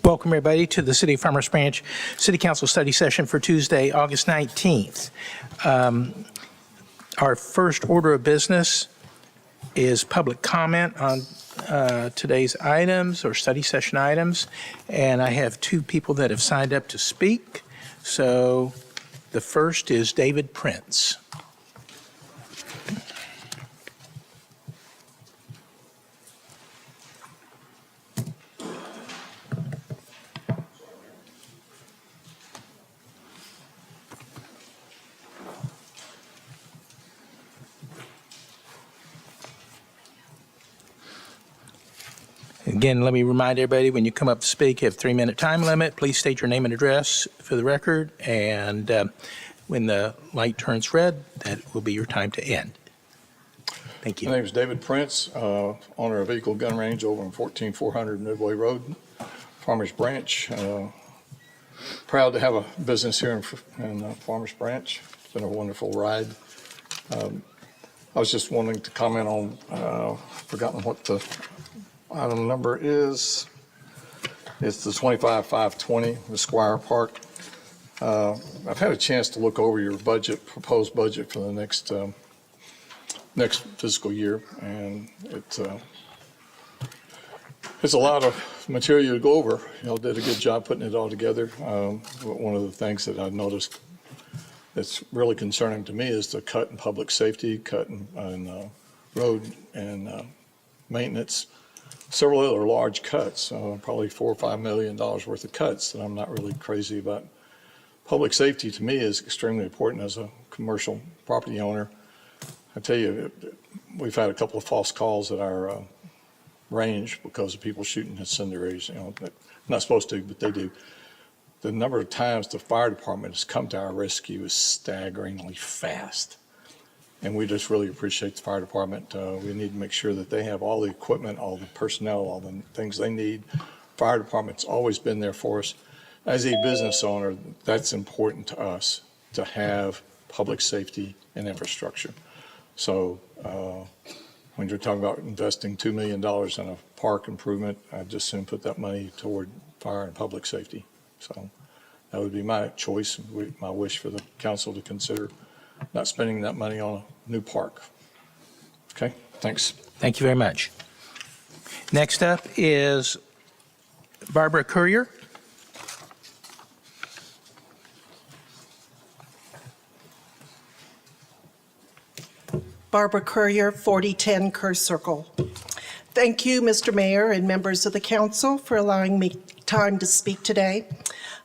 Welcome, everybody, to the City of Farmers Branch City Council study session for Tuesday, August 19th. Our first order of business is public comment on today's items or study session items, and I have two people that have signed up to speak. So the first is David Prince. Again, let me remind everybody, when you come up to speak, you have a 3-minute time limit. Please state your name and address for the record, and when the light turns red, that will be your time to end. Thank you. My name is David Prince, owner of Eagle Gun Range over on 14400 Midway Road, Farmers Branch. Proud to have a business here in Farmers Branch. It's been a wonderful ride. I was just wanting to comment on, forgotten what the item number is. It's the 25520, the Squire Park. I've had a chance to look over your budget, proposed budget for the next fiscal year, and it's a lot of material to go over. You know, did a good job putting it all together. But one of the things that I've noticed that's really concerning to me is the cut in public safety, cut in road and maintenance. Several other large cuts, probably $4 or $5 million worth of cuts that I'm not really crazy about. Public safety to me is extremely important as a commercial property owner. I tell you, we've had a couple of false calls at our range because of people shooting incendiaries. You know, not supposed to, but they do. The number of times the fire department has come to our rescue is staggeringly fast. And we just really appreciate the fire department. We need to make sure that they have all the equipment, all the personnel, all the things they need. Fire department's always been there for us. As a business owner, that's important to us, to have public safety and infrastructure. So when you're talking about investing $2 million in a park improvement, I'd just soon put that money toward fire and public safety. So that would be my choice, my wish for the council to consider not spending that money on a new park. Okay, thanks. Thank you very much. Next up is Barbara Courier. Barbara Courier, 4010 Kerr Circle. Thank you, Mr. Mayor and members of the council, for allowing me time to speak today.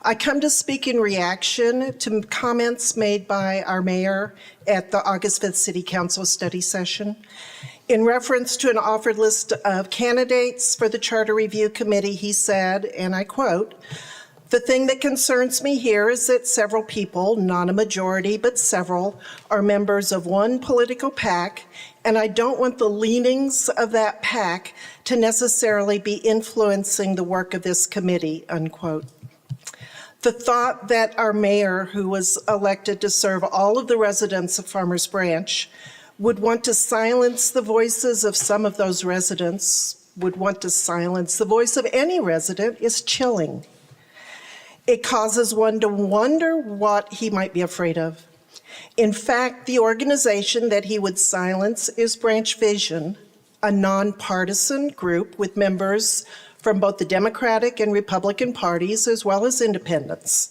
I come to speak in reaction to comments made by our mayor at the August 5th City Council study session. In reference to an offered list of candidates for the Charter Review Committee, he said, and I quote, "The thing that concerns me here is that several people, not a majority, but several, are members of one political PAC, and I don't want the leanings of that PAC to necessarily be influencing the work of this committee," unquote. The thought that our mayor, who was elected to serve all of the residents of Farmers Branch, would want to silence the voices of some of those residents, would want to silence the voice of any resident, is chilling. It causes one to wonder what he might be afraid of. In fact, the organization that he would silence is Branch Vision, a nonpartisan group with members from both the Democratic and Republican parties, as well as independents.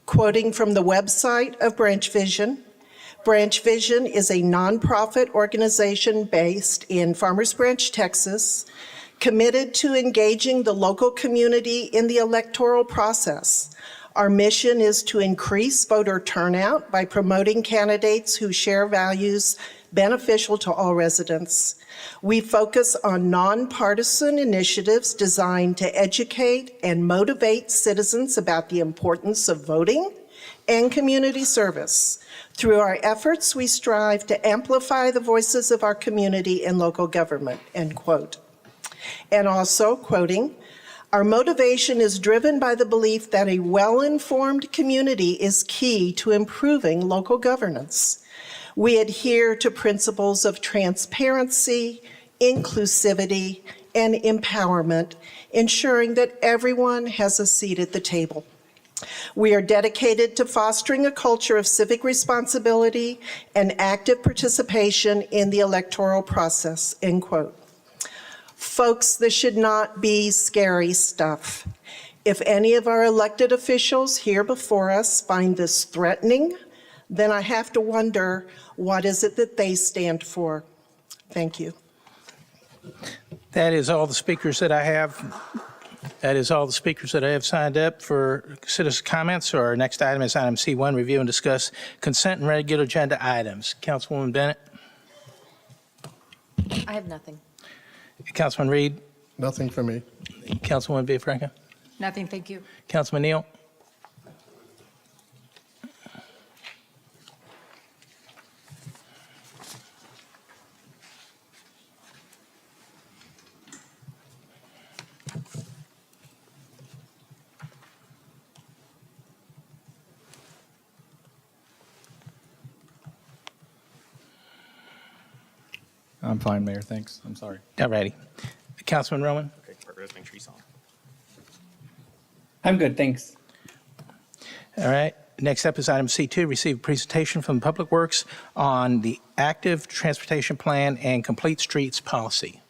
Quoting from the website of Branch Vision is a nonprofit organization based in Farmers Branch, Texas, committed to engaging the local community in the electoral process. Our mission is to increase voter turnout by promoting candidates who share values beneficial to all residents. We focus on nonpartisan initiatives designed to educate and motivate citizens about the importance of voting and community service. Through our efforts, we strive to amplify the voices of our community in local government, end quote. And also, quoting, "Our motivation is driven by the belief that a well-informed community is key to improving local governance. We adhere to principles of transparency, inclusivity, and empowerment, ensuring that everyone has a seat at the table. We are dedicated to fostering a culture of civic responsibility and active participation in the electoral process, end quote. Folks, this should not be scary stuff. If any of our elected officials here before us find this threatening, then I have to wonder, what is it that they stand for? Thank you. That is all the speakers that I have. That is all the speakers that I have signed up for citizen comments. So our next item is item C1, review and discuss consent and regular agenda items. Councilwoman Bennett, I have nothing. Councilman Reed, Nothing for me. Councilwoman Villafranca, Nothing, thank you. Councilman Neal. I'm fine, Mayor. Thanks. I'm sorry. All righty. Councilman Roman. Okay, Rose, make sure you saw. I'm good, thanks. All right. Next up is item C2, receive a presentation from Public Works on the active transportation plan and complete streets policy.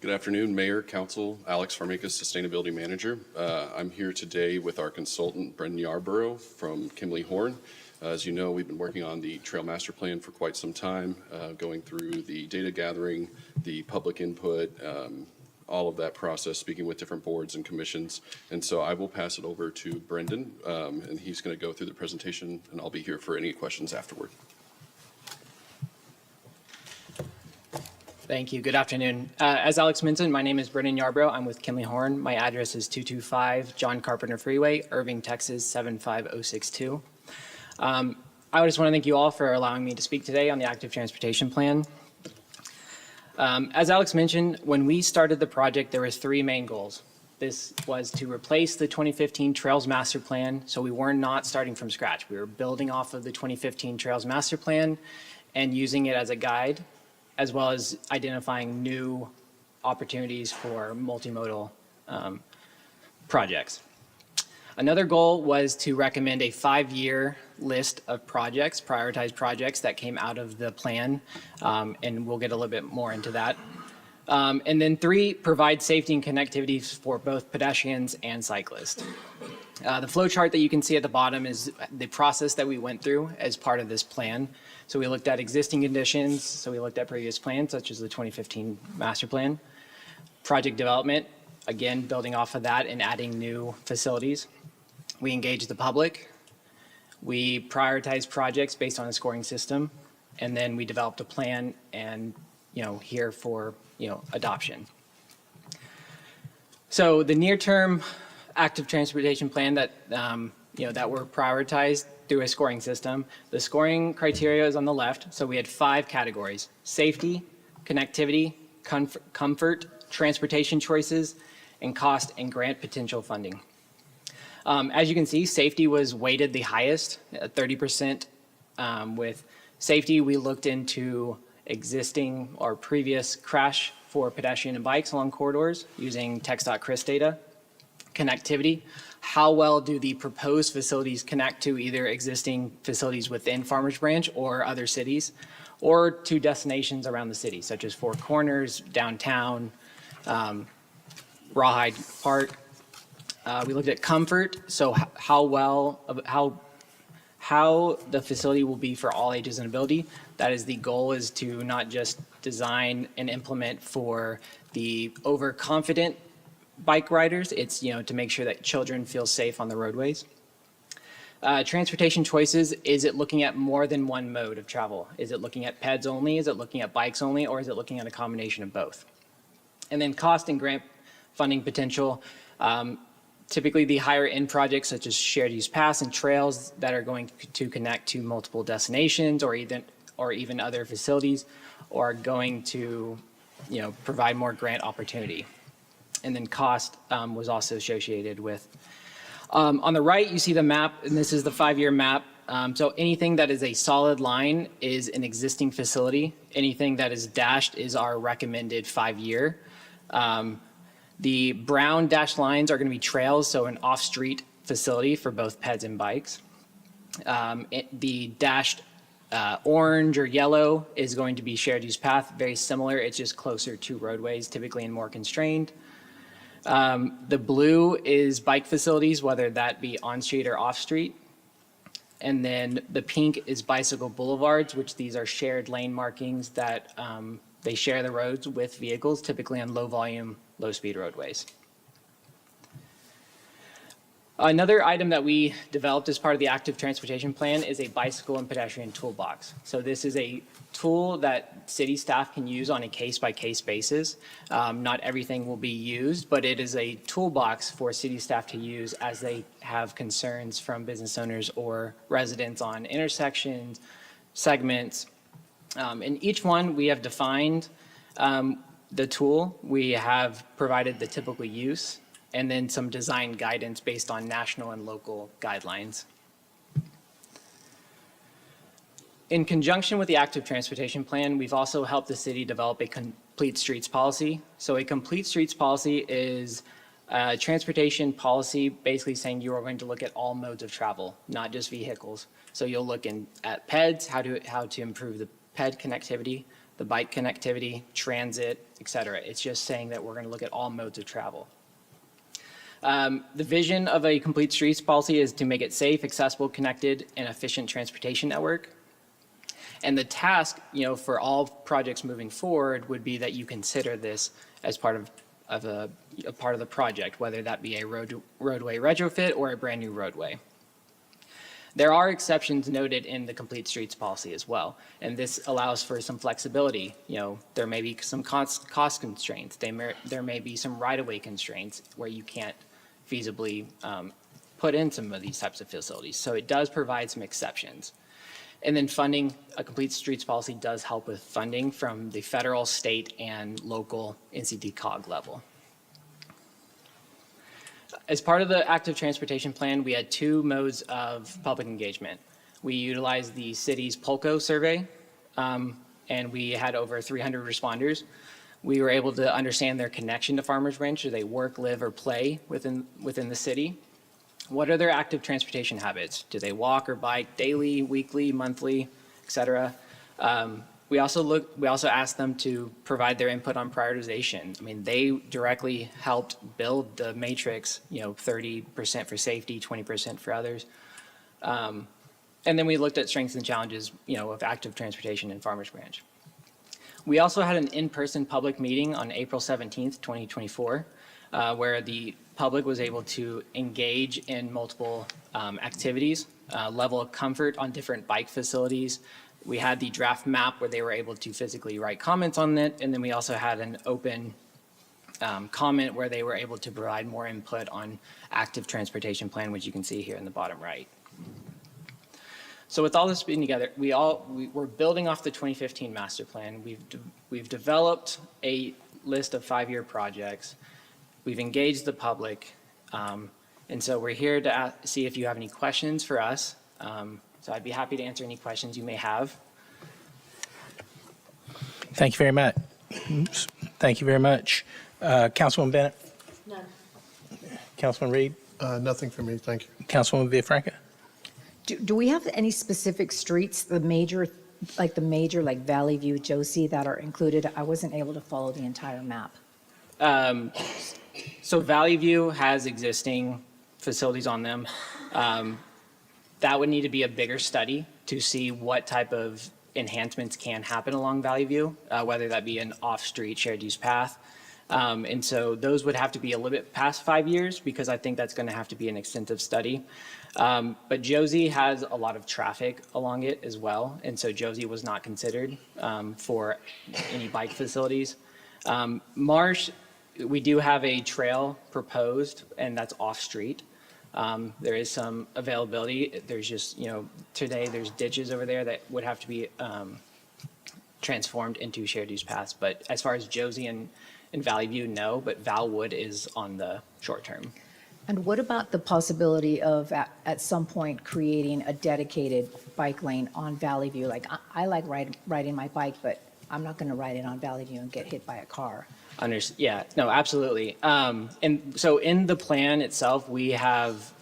Good afternoon, Mayor, Council, Alex Farmikas, Sustainability Manager. I'm here today with our consultant, Brendan Yarborough from Kimley Horn. As you know, we've been working on the Trail Master Plan for quite some time, going through the data gathering, the public input, all of that process, speaking with different boards and commissions. And so I will pass it over to Brendan, and he's going to go through the presentation, and I'll be here for any questions afterward. Thank you. Good afternoon. As Alex mentioned, my name is Brendan Yarbrough. I'm with Kimley Horn. My address is 225 John Carpenter Freeway, Irving, Texas 75062. I just want to thank you all for allowing me to speak today on the active transportation plan. As Alex mentioned, when we started the project, there was three main goals. This was to replace the 2015 Trails Master Plan, so we were not starting from scratch. We were building off of the 2015 Trails Master Plan and using it as a guide, as well as identifying new opportunities for multimodal projects. Another goal was to recommend a 5-year list of projects, prioritized projects that came out of the plan, and we'll get a little bit more into that. And then 3, provide safety and connectivity for both pedestrians and cyclists. The flow chart that you can see at the bottom is the process that we went through as part of this plan. So we looked at existing conditions, so we looked at previous plans, such as the 2015 master plan. Project development, again, building off of that and adding new facilities. We engaged the public. We prioritized projects based on a scoring system. And then we developed a plan and, here for, adoption. So the near-term active transportation plan that, that were prioritized through a scoring system. The scoring criteria is on the left. So we had 5 categories: safety, connectivity, comfort, transportation choices, and cost and grant potential funding. As you can see, safety was weighted the highest, 30%. With safety, we looked into existing or previous crash for pedestrian and bikes along corridors using TX.CRIS data. Connectivity, how well do the proposed facilities connect to either existing facilities within Farmers Branch or other cities, or to destinations around the city, such as Four Corners, downtown, Rawhide Park. We looked at comfort, so how the facility will be for all ages and ability. That is, the goal is to not just design and implement for the overconfident bike riders. It's, to make sure that children feel safe on the roadways. Transportation choices, is it looking at more than one mode of travel? Is it looking at PEDs only? Is it looking at bikes only? Or is it looking at a combination of both? And then cost and grant funding potential. Typically, the higher end projects such as shared use paths and trails that are going to connect to multiple destinations or even other facilities are going to, provide more grant opportunity. And then cost was also associated with. On the right, you see the map, and this is the 5-year map So anything that is a solid line is an existing facility. Anything that is dashed is our recommended 5-year. The brown dashed lines are going to be trails, so an off-street facility for both peds and bikes. The dashed orange or yellow is going to be shared use path, very similar. It's just closer to roadways, typically and more constrained. The blue is bike facilities, whether that be on-street or off-street. And then the pink is bicycle boulevards, which these are shared lane markings that they share the roads with vehicles, typically on low-volume, low-speed roadways. Another item that we developed as part of the active transportation plan is a bicycle and pedestrian toolbox. So this is a tool that city staff can use on a case-by-case basis. Not everything will be used, but it is a toolbox for city staff to use as they have concerns from business owners or residents on intersections, segments. In each one, we have defined the tool. We have provided the typical use, and then some design guidance based on national and local guidelines. In conjunction with the active transportation plan, we've also helped the city develop a complete streets policy. So a complete streets policy is a transportation policy basically saying you are going to look at all modes of travel, not just vehicles. So you'll look at PEDs, how to improve the PED connectivity, the bike connectivity, transit, et cetera. It's just saying that we're going to look at all modes of travel. The vision of a complete streets policy is to make it safe, accessible, connected, and efficient transportation network. And the task, for all projects moving forward would be that you consider this as part of a part of the project, whether that be a roadway retrofit or a brand new roadway. There are exceptions noted in the complete streets policy as well, and this allows for some flexibility. There may be some cost constraints. There may be some right-of-way constraints where you can't feasibly put in some of these types of facilities. So it does provide some exceptions. And then funding, a complete streets policy does help with funding from the federal, state, and local NCT-COG level. As part of the active transportation plan, we had 2 modes of public engagement. We utilized the city's POLCO survey, and we had over 300 responders. We were able to understand their connection to Farmers Branch. Do they work, live, or play within the city? What are their active transportation habits? Do they walk or bike daily, weekly, monthly, et cetera? We also asked them to provide their input on prioritization. I mean, they directly helped build the matrix, 30% for safety, 20% for others. And then we looked at strengths and challenges, of active transportation in Farmers Branch. We also had an in-person public meeting on April 17th, 2024, where the public was able to engage in multiple activities, level of comfort on different bike facilities. We had the draft map where they were able to physically write comments on it, and then we also had an open comment where they were able to provide more input on active transportation plan, which you can see here in the bottom right. So with all this being together, we're building off the 2015 master plan. We've developed a list of 5-year projects. We've engaged the public, and so we're here to see if you have any questions for us. So I'd be happy to answer any questions you may have. Thank you very much. Oops. Thank you very much. Councilwoman Bennett? None. Councilman Reed? Nothing for me, thank you. Councilwoman Villafranca? Do we have any specific streets, the major like Valley View, Josie, that are included? I wasn't able to follow the entire map. So Valley View has existing facilities on them. That would need to be a bigger study to see what type of enhancements can happen along Valley View, whether that be an off-street shared use path. And so those would have to be a little bit past 5 years because I think that's going to have to be an extensive study. But Josie has a lot of traffic along it as well. And so Josie was not considered for any bike facilities. Marsh, we do have a trail proposed, and that's off-street. There is some availability. There's just, today there's ditches over there that would have to be transformed into shared use paths. But as far as Josie and Valley View, no, but Valwood is on the short term. And what about the possibility of, at some point, creating a dedicated bike lane on Valley View? Like, I like riding my bike, but I'm not going to ride it on Valley View and get hit by a car. Yeah, no, absolutely. And so in the plan itself, we have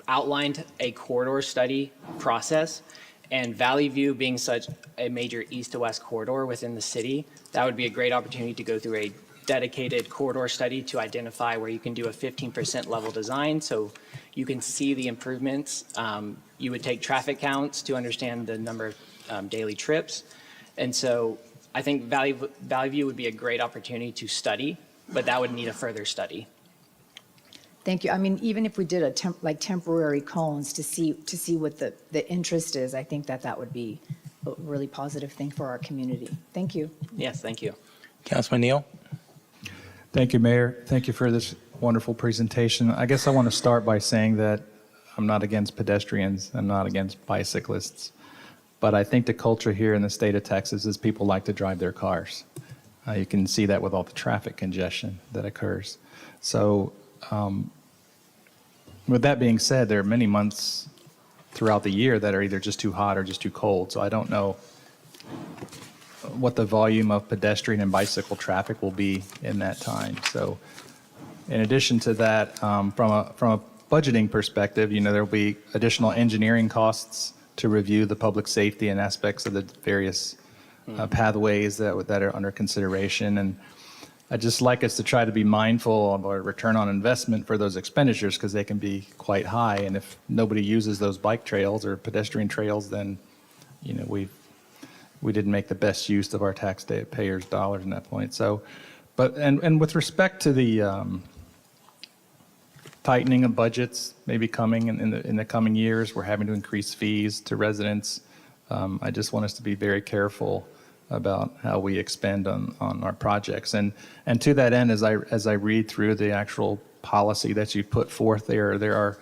outlined a corridor study process. And Valley View being such a major east to west corridor within the city, that would be a great opportunity to go through a dedicated corridor study to identify where you can do a 15% level design so you can see the improvements. You would take traffic counts to understand the number of daily trips. And so I think Valley View would be a great opportunity to study, but that would need a further study. Thank you. I mean, even if we did like temporary cones to see what the interest is, I think that would be a really positive thing for our community. Thank you. Yes, thank you. Councilman Neal? Thank you, Mayor. Thank you for this wonderful presentation. I guess I want to start by saying that I'm not against pedestrians. I'm not against bicyclists. But I think the culture here in the state of Texas is people like to drive their cars. You can see that with all the traffic congestion that occurs. So with that being said, there are many months throughout the year that are either just too hot or just too cold. So I don't know what the volume of pedestrian and bicycle traffic will be in that time. So in addition to that, from a budgeting perspective, there will be additional engineering costs to review the public safety and aspects of the various pathways that are under consideration. And I'd just like us to try to be mindful of our return on investment for those expenditures because they can be quite high. And if nobody uses those bike trails or pedestrian trails, then, we didn't make the best use of our taxpayers' dollars in that point. So, and with respect to the tightening of budgets maybe coming in the coming years, we're having to increase fees to residents. I just want us to be very careful about how we expend on our projects. And to that end, as I read through the actual policy that you put forth there are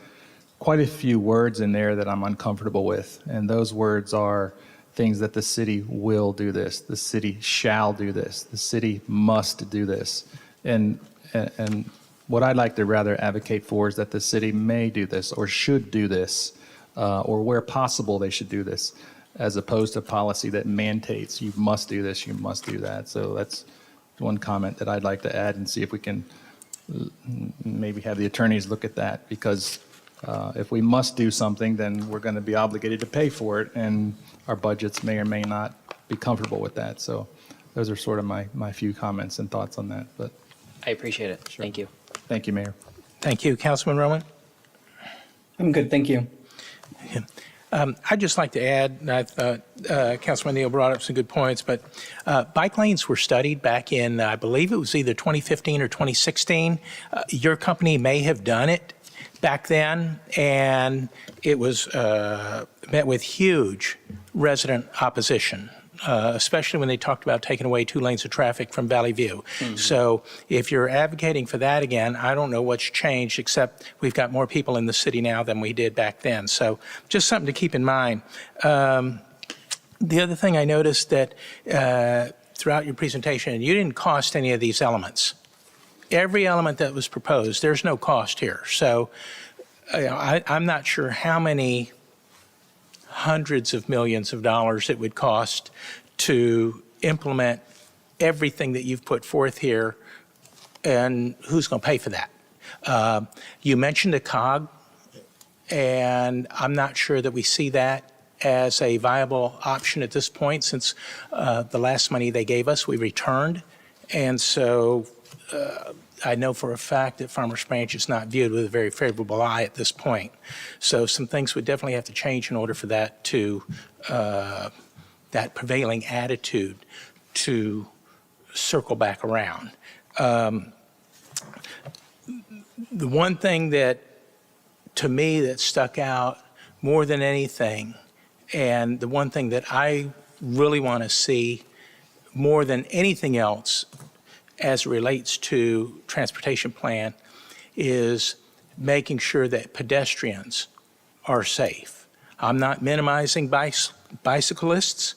quite a few words in there that I'm uncomfortable with. And those words are things that the city will do this, the city shall do this, the city must do this. And what I'd like to rather advocate for is that the city may do this or should do this, or where possible they should do this, as opposed to policy that mandates you must do this, you must do that. So that's one comment that I'd like to add and see if we can maybe have the attorneys look at that, because if we must do something, then we're going to be obligated to pay for it, and our budgets may or may not be comfortable with that. So those are sort of my few comments and thoughts on that. But I appreciate it. Thank you. thank you, Mayor. Thank you. Councilman Roman? I'm good, thank you. I'd just like to add, I thought Councilman Neal brought up some good points, but bike lanes were studied back in, I believe it was either 2015 or 2016. Your company may have done it back then, and it was met with huge resident opposition, especially when they talked about taking away 2 lanes of traffic from Valley View. Mm-hmm. So if you're advocating for that again, I don't know what's changed, except we've got more people in the city now than we did back then. So just something to keep in mind. The other thing I noticed that throughout your presentation, you didn't cost any of these elements. Every element that was proposed, there's no cost here. So I'm not sure how many hundreds of millions of dollars it would cost to implement everything that you've put forth here, and who's going to pay for that? You mentioned a COG, and I'm not sure that we see that as a viable option at this point, since the last money they gave us, we returned. And so I know for a fact that Farmers Branch is not viewed with a very favorable eye at this point. So some things would definitely have to change in order for that to, that prevailing attitude to circle back around. The one thing that, to me, that stuck out more than anything, and the one thing that I really want to see more than anything else as it relates to transportation plan, is making sure that pedestrians are safe. I'm not minimizing bicyclists,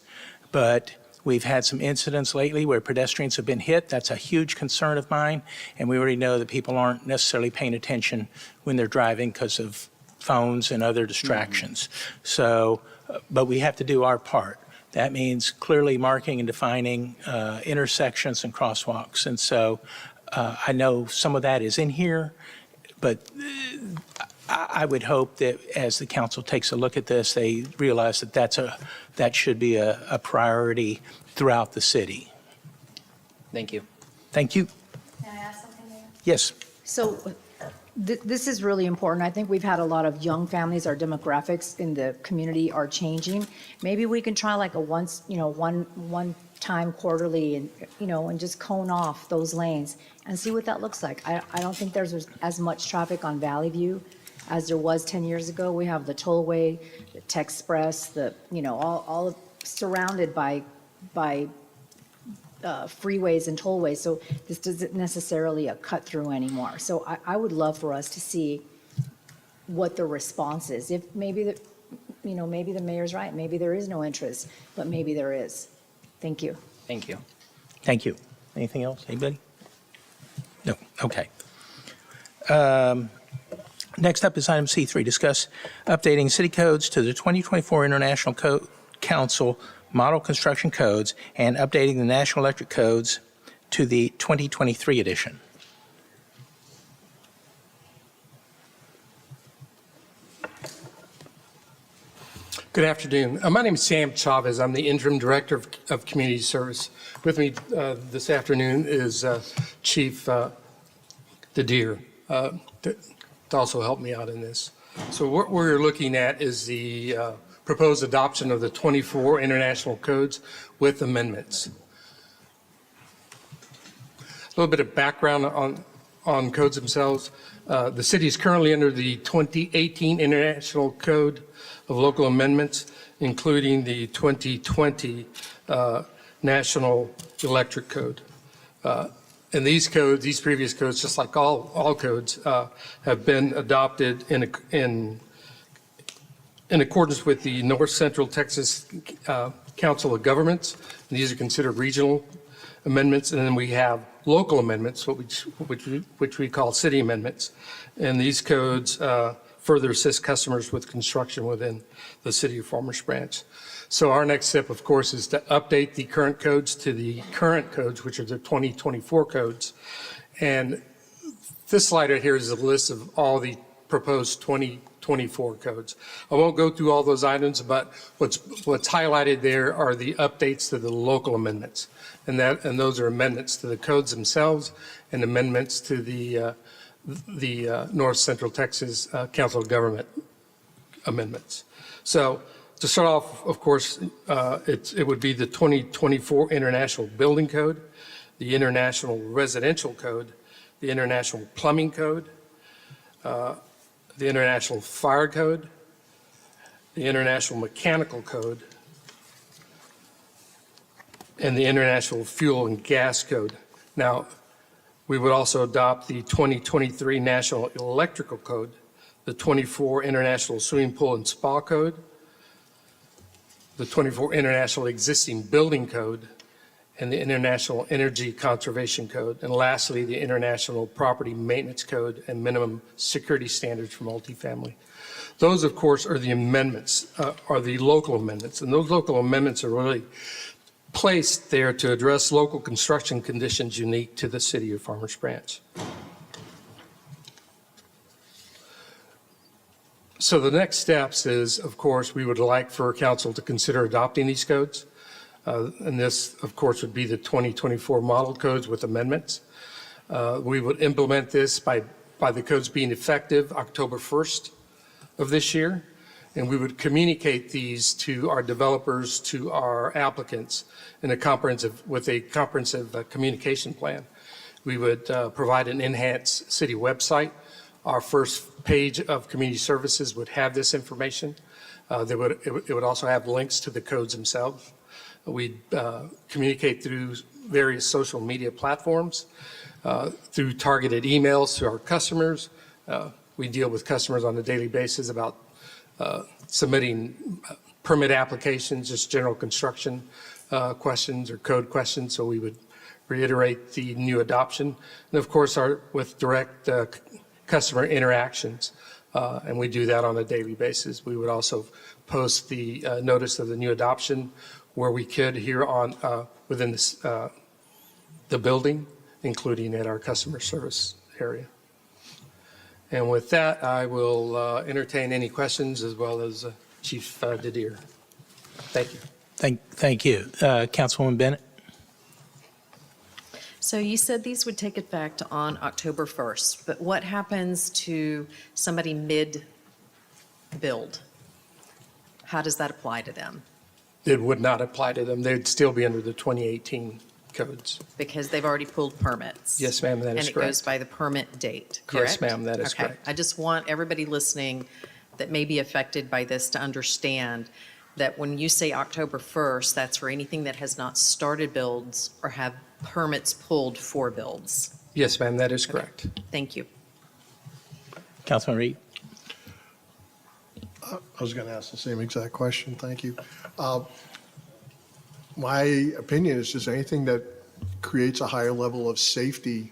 but We've had some incidents lately where pedestrians have been hit. That's a huge concern of mine, and we already know that people aren't necessarily paying attention when they're driving because of phones and other distractions. So, but we have to do our part. That means clearly marking and defining intersections and crosswalks. And so I know some of that is in here, but I would hope that as the council takes a look at this, they realize that that should be a priority throughout the city. Thank you. Thank you. Can I ask something, Mayor? Yes. So this is really important. I think we've had a lot of young families. Our demographics in the community are changing. Maybe we can try like a one time quarterly and, and just cone off those lanes and see what that looks like. I don't think there's as much traffic on Valley View as there was 10 years ago. We have the tollway, the Texpress, all surrounded by freeways and tollways. So this isn't necessarily a cut through anymore. So I would love for us to see what the response is. If maybe maybe the mayor's right. Maybe there is no interest, but maybe there is. Thank you. Thank you. Thank you. Anything else? Anybody? No. Okay. Next up is item C3, discuss updating city codes to the 2024 International Council Model Construction Codes and updating the National Electric Codes to the 2023 edition. Good afternoon. My name is Sam Chavez. I'm the Interim Director of Community Service. With me this afternoon is Chief DeDeer to also help me out in this. So what we're looking at is the proposed adoption of the 24 international codes with amendments. A little bit of background on codes themselves. The city is currently under the 2018 International Code of Local Amendments, including the 2020 National Electric Code. And these codes, these previous codes, just like all codes, have been adopted in accordance with the North Central Texas Council of Governments. And these are considered regional amendments, and then we have local amendments, which we call city amendments. And these codes further assist customers with construction within the city of Farmers Branch. So our next step, of course, is to update the current codes to the current codes, which are the 2024 codes. And this slide right here is a list of all the proposed 2024 codes. I won't go through all those items, but what's highlighted there are the updates to the local amendments. And those are amendments to the codes themselves and amendments to the North Central Texas Council of Government amendments. So to start off, of course, it would be the 2024 International Building Code, the International Residential Code, the International Plumbing Code, the International Fire Code, the International Mechanical Code, and the International Fuel and Gas Code. Now, we would also adopt the 2023 National Electrical Code, the 24 International Swimming Pool and Spa Code, the 24 International Existing Building Code, and the International Energy Conservation Code, and lastly, the International Property Maintenance Code and Minimum Security Standards for Multifamily. Those, of course, are the amendments, are the local amendments, and those local amendments are really placed there to address local construction conditions unique to the city of Farmers Branch. So the next steps is, of course, we would like for council to consider adopting these codes. And this, of course, would be the 2024 model codes with amendments. We would implement this by the codes being effective October 1st of this year. And we would communicate these to our developers, to our applicants with a comprehensive communication plan. We would provide an enhanced city website. Our first page of community services would have this information. It would also have links to the codes themselves. We'd communicate through various social media platforms, through targeted emails to our customers. We deal with customers on a daily basis about submitting permit applications, just general construction questions or code questions, so we would reiterate the new adoption. And of course, with direct customer interactions, and we do that on a daily basis. We would also post the notice of the new adoption where we could here on within the building, including at our customer service area. And with that, I will entertain any questions as well as Chief Didier. Thank you. Thank you. Councilwoman Bennett? So you said these would take effect on October 1st, but what happens to somebody mid-build? How does that apply to them? It would not apply to them. They'd still be under the 2018 codes. Because they've already pulled permits? Yes, ma'am, that is And it goes correct. by the permit date, correct? Yes, ma'am, that is Okay. correct. I just want everybody listening that may be affected by this to understand that when you say October 1st, that's for anything that has not started builds or have permits pulled for builds. Yes, ma'am, that is correct. Thank you. Councilman Reed? I was going to ask the same exact question. Thank you. My opinion is just anything that creates a higher level of safety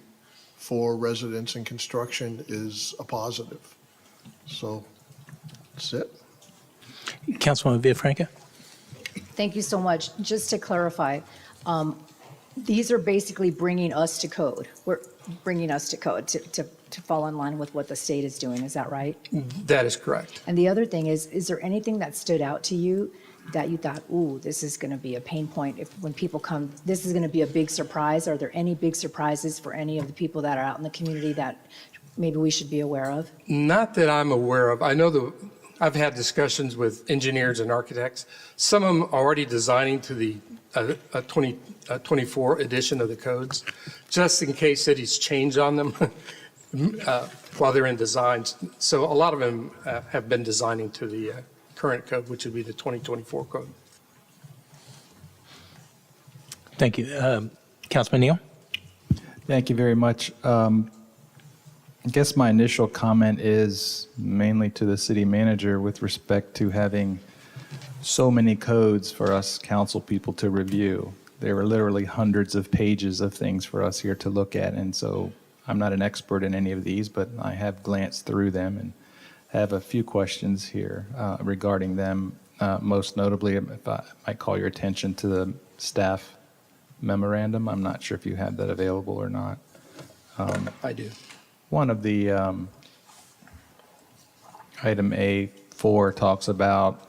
for residents and construction is a positive. So that's it. Councilwoman Villafranca? Thank you so much. Just to clarify, these are basically bringing us to code. We're bringing us to code to fall in line with what the state is doing. Is that right? That is correct. And the other thing is there anything that stood out to you that you thought, ooh, this is going to be a pain point when people come, this is going to be a big surprise? Are there any big surprises for any of the people that are out in the community that maybe we should be aware of? Not that I'm aware of. I know I've had discussions with engineers and architects. Some of them are already designing to the 24 edition of the codes, just in case cities change on them while they're in designs. So a lot of them have been designing to the current code, which would be the 2024 code. Thank you. Councilman Neal? Thank you very much. I guess my initial comment is mainly to the city manager with respect to having so many codes for us council people to review. There were literally hundreds of pages of things for us here to look at. And so I'm not an expert in any of these, but I have glanced through them and have a few questions here regarding them. Most notably, if I might call your attention to the staff memorandum. I'm not sure if you have that available or not. I do. One of the item A4 talks about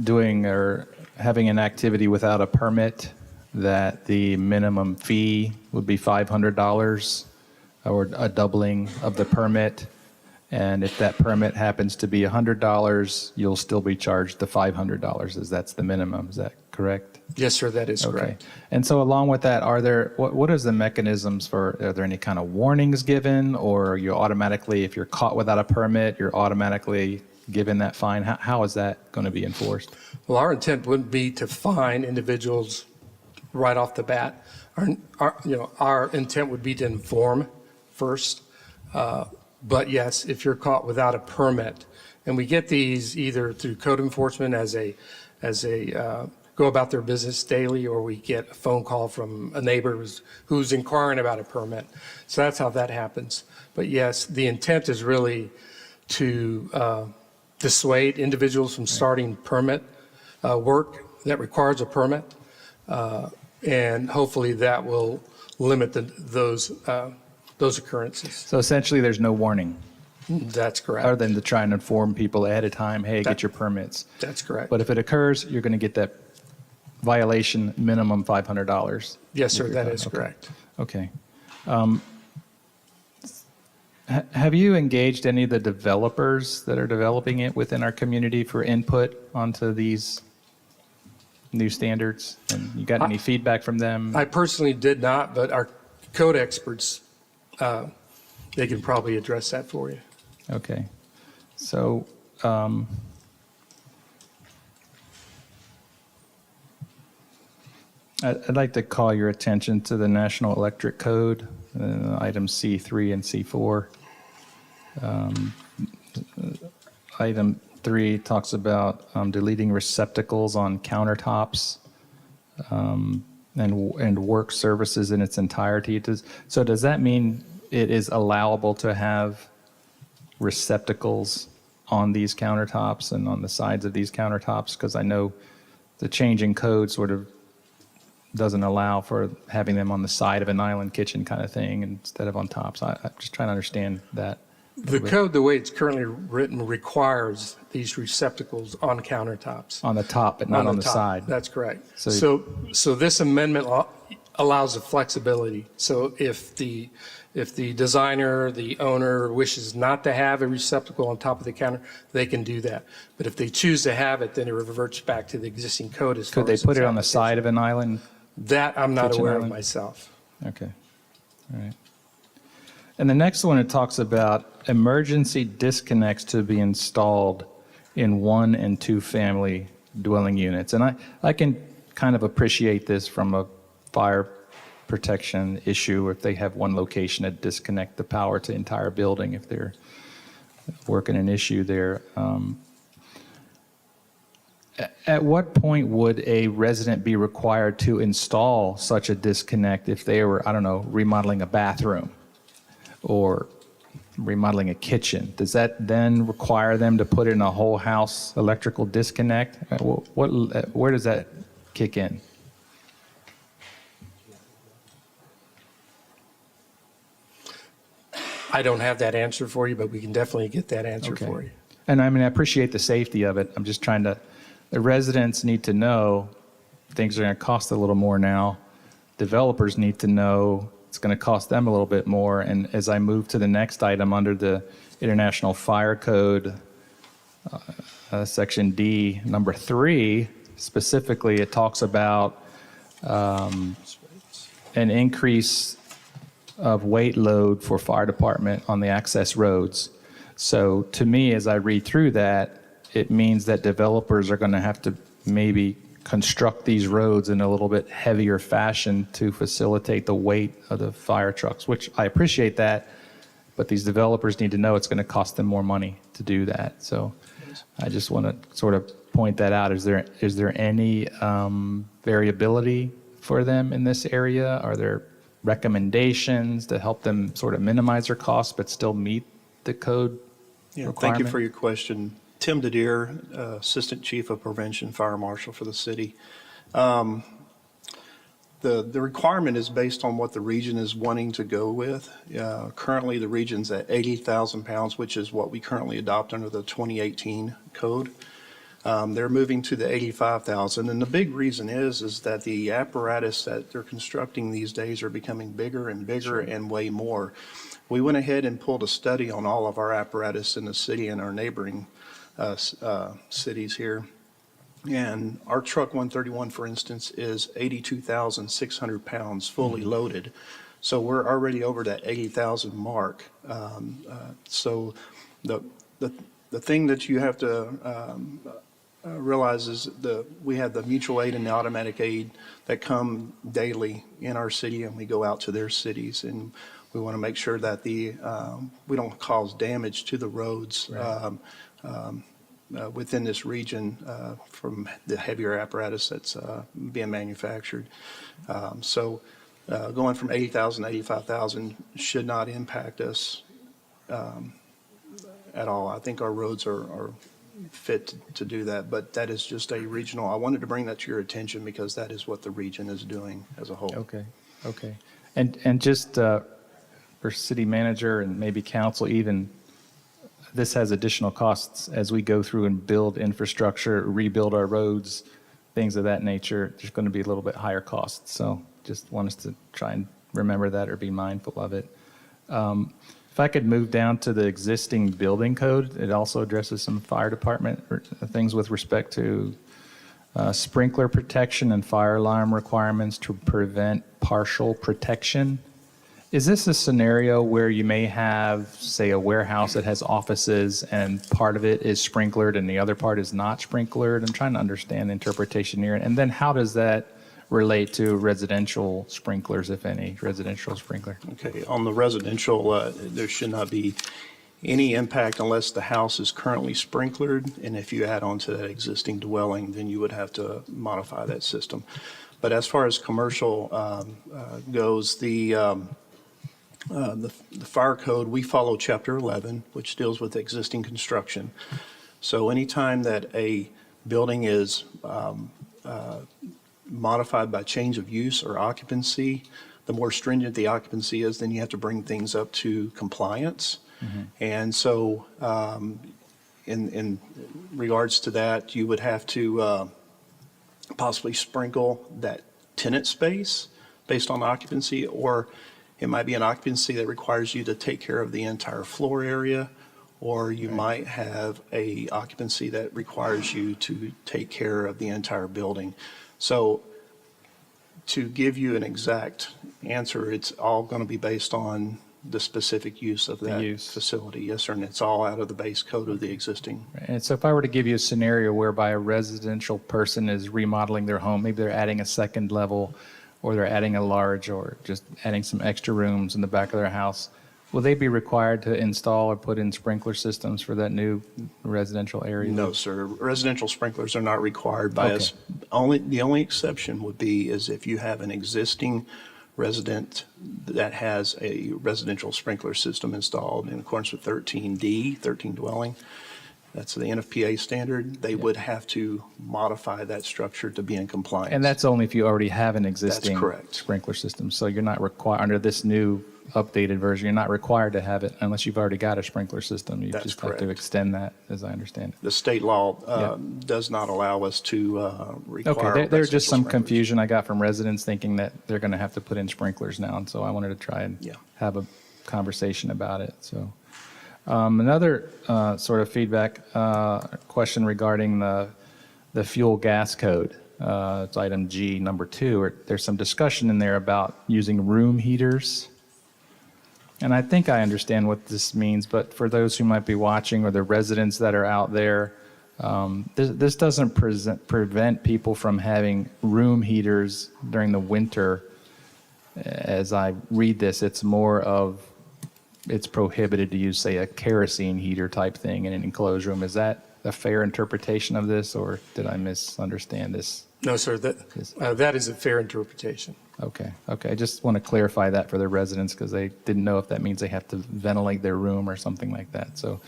doing or having an activity without a permit, that the minimum fee would be $500 or a doubling of the permit. And if that permit happens to be $100, you'll still be charged the $500, as that's the minimum. Is that correct? Yes, sir, that is Okay. correct. And so along with that, what is the mechanisms are there any kind of warnings given, or you automatically, if you're caught without a permit, you're automatically given that fine? How is that going to be enforced? Well, our intent wouldn't be to fine individuals right off the bat. Our intent would be to inform first. But yes, if you're caught without a permit, and we get these either through code enforcement as a go about their business daily, or we get a phone call from a neighbor who's inquiring about a permit. So that's how that happens. But yes, the intent is really to dissuade individuals from starting permit work that requires a permit. And hopefully that will limit those occurrences. So essentially, there's no warning, That's correct. other than to try and inform people ahead of time, hey, get your permits. That's correct. But if it occurs, you're going to get that violation minimum $500. Yes, sir, If that you're is caught. correct. Okay. Have you engaged any of the developers that are developing it within our community for input onto these new standards? And you got any feedback from them? I personally did not, but our code experts, they can probably address that for you. Okay. So, I'd like to call your attention to the National Electric Code, items C3 and C4. Item 3 talks about deleting receptacles on countertops and work surfaces in its entirety. Does that mean it is allowable to have receptacles on these countertops and on the sides of these countertops? Because I know the changing code sort of doesn't allow for having them on the side of an island kitchen kind of thing instead of on top. So I'm just trying to understand that. The code, the way it's currently written, requires these receptacles on countertops. On the top, but not on the top. side. That's correct. So- So this amendment allows the flexibility. So if the designer, the owner wishes not to have a receptacle on top of the counter, they can do that. But if they choose to have it, then it reverts back to the existing code as far Could they as put its it on the application. side of an island? That I'm not Kitchen aware of island? myself. Okay, all right. And the next one, it talks about emergency disconnects to be installed in 1 and 2 family dwelling units. And I can kind of appreciate this from a fire protection issue if they have one location to disconnect the power to the entire building if they're working an issue there. At what point would a resident be required to install such a disconnect if they were, I don't know, remodeling a bathroom or remodeling a kitchen? Does that then require them to put in a whole house electrical disconnect? Where does that kick in? I don't have that answer for you, but we can definitely get that answer Okay. for you. And I mean, I appreciate the safety of it. I'm just trying to, the residents need to know things are going to cost a little more now. Developers need to know it's going to cost them a little bit more. And as I move to the next item under the International Fire Code, Section D, number 3, specifically, it talks about an increase of weight load for fire department on the access roads. So to me, as I read through that, it means that developers are going to have to maybe construct these roads in a little bit heavier fashion to facilitate the weight of the fire trucks, which I appreciate that, but these developers need to know it's going to cost them more money to do that. So I just want to sort of point that out. Is there any variability for them in this area? Are there recommendations to help them sort of minimize their costs but still meet the code requirement? Thank you for your question. Tim Dedier, Assistant Chief of Prevention Fire Marshal for the city. The requirement is based on what the region is wanting to go with. Currently, the region's at 80,000 pounds, which is what we currently adopt under the 2018 code. They're moving to the 85,000, and the big reason is that the apparatus that they're constructing these days are becoming bigger and bigger and way more. We went ahead and pulled a study on all of our apparatus in the city and our neighboring cities here. And our truck 131, for instance, is 82,600 pounds fully loaded. So we're already over that 80,000 mark. So the thing that you have to realize is we have the mutual aid and the automatic aid that come daily in our city, and we go out to their cities, and we want to make sure that we don't cause damage to the roads. Right. Within this region from the heavier apparatus that's being manufactured. So going from 80,000 to 85,000 should not impact us at all. I think our roads are fit to do that, but that is just a regional. I wanted to bring that to your attention because that is what the region is doing as a whole. Okay. And just for city manager and maybe council even, this has additional costs as we go through and build infrastructure, rebuild our roads, things of that nature. There's going to be a little bit higher costs. So just want us to try and remember that or be mindful of it. If I could move down to the existing building code, it also addresses some fire department things with respect to sprinkler protection and fire alarm requirements to prevent partial protection. Is this a scenario where you may have, say, a warehouse that has offices and part of it is sprinklered and the other part is not sprinklered? I'm trying to understand the interpretation here. And then how does that relate to residential sprinklers, if any, residential sprinkler? Okay, on the residential, there should not be any impact unless the house is currently sprinklered, and if you add on to that existing dwelling, then you would have to modify that system. But as far as commercial goes, the fire code, we follow Chapter 11, which deals with existing construction. So anytime that a building is modified by change of use or occupancy, the more stringent the occupancy is, then you have to bring things up to compliance. And so in regards to that, you would have to possibly sprinkle that tenant space based on occupancy, or it might be an occupancy that requires you to take care of the entire floor area, or you might have a occupancy that requires you to take care of the entire building. So to give you an exact answer, it's all going to be based on the specific use of that facility. Yes, sir, and it's all out of the base code of the existing. And so if I were to give you a scenario whereby a residential person is remodeling their home, maybe they're adding a second level, or they're adding a large, or just adding some extra rooms in the back of their house, will they be required to install or put in sprinkler systems for that new residential area? No, sir. Residential sprinklers are not required by us. The only exception would be is if you have an existing resident that has a residential sprinkler system installed in accordance with 13D, 13 dwelling. That's the NFPA standard. They would have to modify that structure to be in compliance. And that's only if you already have an existing correct. sprinkler system. So you're not required, under this new updated version, you're not required to have it unless you've already got a sprinkler system. You That's just have to correct. extend that, as I understand it. The state law does not allow us to require. Okay, there's just some residential sprinklers. confusion I got from residents thinking that they're going to have to put in sprinklers now, and so I wanted to try and have a conversation about it. So another sort of feedback question regarding the fuel gas code. It's item G, number 2. There's some discussion in there about using room heaters. And I think I understand what this means, but for those who might be watching or the residents that are out there, this doesn't prevent people from having room heaters during the winter. As I read this, it's more of it's prohibited to use, say, a kerosene heater type thing in an enclosed room. Is that a fair interpretation of this, or did I misunderstand this? No, sir, that is a fair interpretation. Okay. I just want to clarify that for the residents because they didn't know if that means they have to ventilate their room or something like that. So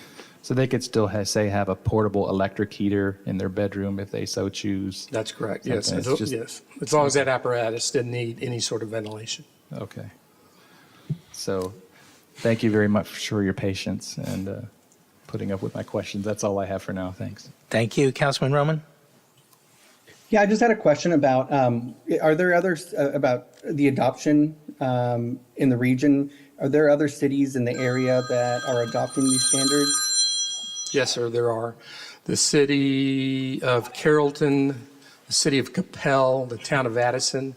they could still have a portable electric heater in their bedroom if they so choose. That's correct, yes. Something. Yes, as long as that apparatus didn't need any sort of ventilation. Okay. So thank you very much for your patience and putting up with my questions. That's all I have for now. Thanks. Thank you. Councilman Roman? Yeah, I just had a question about, are there others, about the adoption in the region? Are there other cities in the area that are adopting these standards? Yes, sir, there are. The city of Carrollton, the city of Capel, the town of Addison,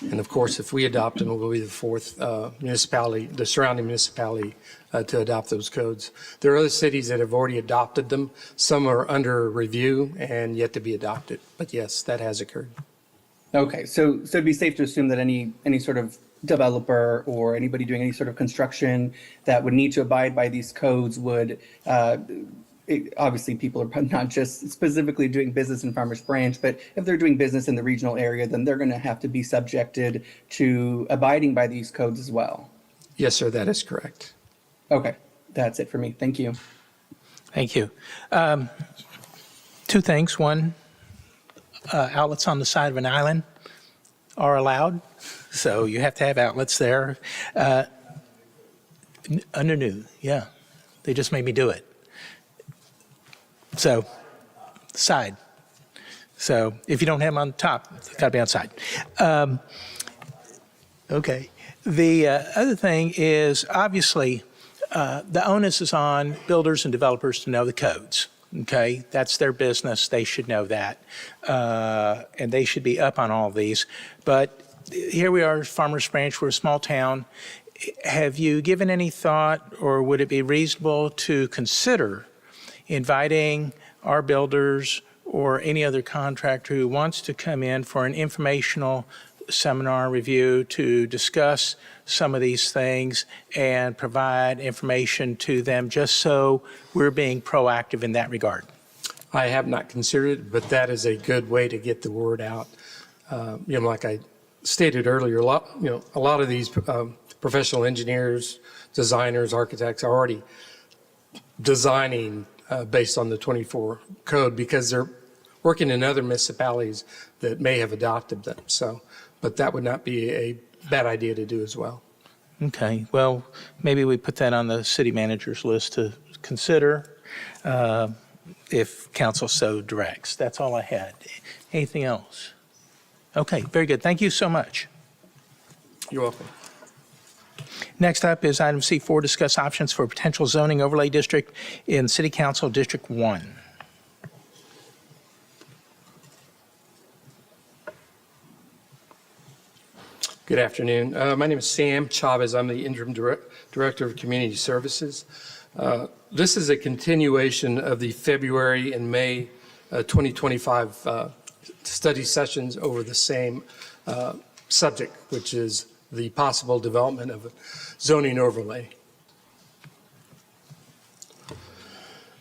and of course, if we adopt them, we'll be the fourth municipality, the surrounding municipality to adopt those codes. There are other cities that have already adopted them. Some are under review and yet to be adopted. But yes, that has occurred. Okay, so it'd be safe to assume that any sort of developer or anybody doing any sort of construction that would need to abide by these codes would, obviously people are not just specifically doing business in Farmers Branch, but if they're doing business in the regional area, then they're going to have to be subjected to abiding by these codes as well. Yes, sir, that is correct. Okay, that's it for me. Thank you. Thank you. Two things. One, outlets on the side of an island are allowed, so you have to have outlets there. Under new, yeah. They just made me do it. So, side. So if you don't have them on top, it's got to be outside. Okay. The other thing is, obviously, the onus is on builders and developers to know the codes. Okay, that's their business. They should know that, and they should be up on all of these. But here we are, Farmers Branch. We're a small town. Have you given any thought, or would it be reasonable to consider inviting our builders or any other contractor who wants to come in for an informational seminar review to discuss some of these things and provide information to them, just so we're being proactive in that regard? I have not considered it, but that is a good way to get the word out. Like I stated earlier, a lot of these professional engineers, designers, architects are already designing based on the 24 code because they're working in other municipalities that may have adopted them. So, but that would not be a bad idea to do as well. Okay, well, maybe we put that on the city manager's list to consider if council so directs. That's all I had. Anything else? Okay, very good. Thank you so much. You're welcome. Next up is item C4, discuss options for potential zoning overlay district in City Council District 1. Good afternoon. My name is Sam Chavez. I'm the interim director of community services. This is a continuation of the February and May 2025 study sessions over the same subject, which is the possible development of a zoning overlay.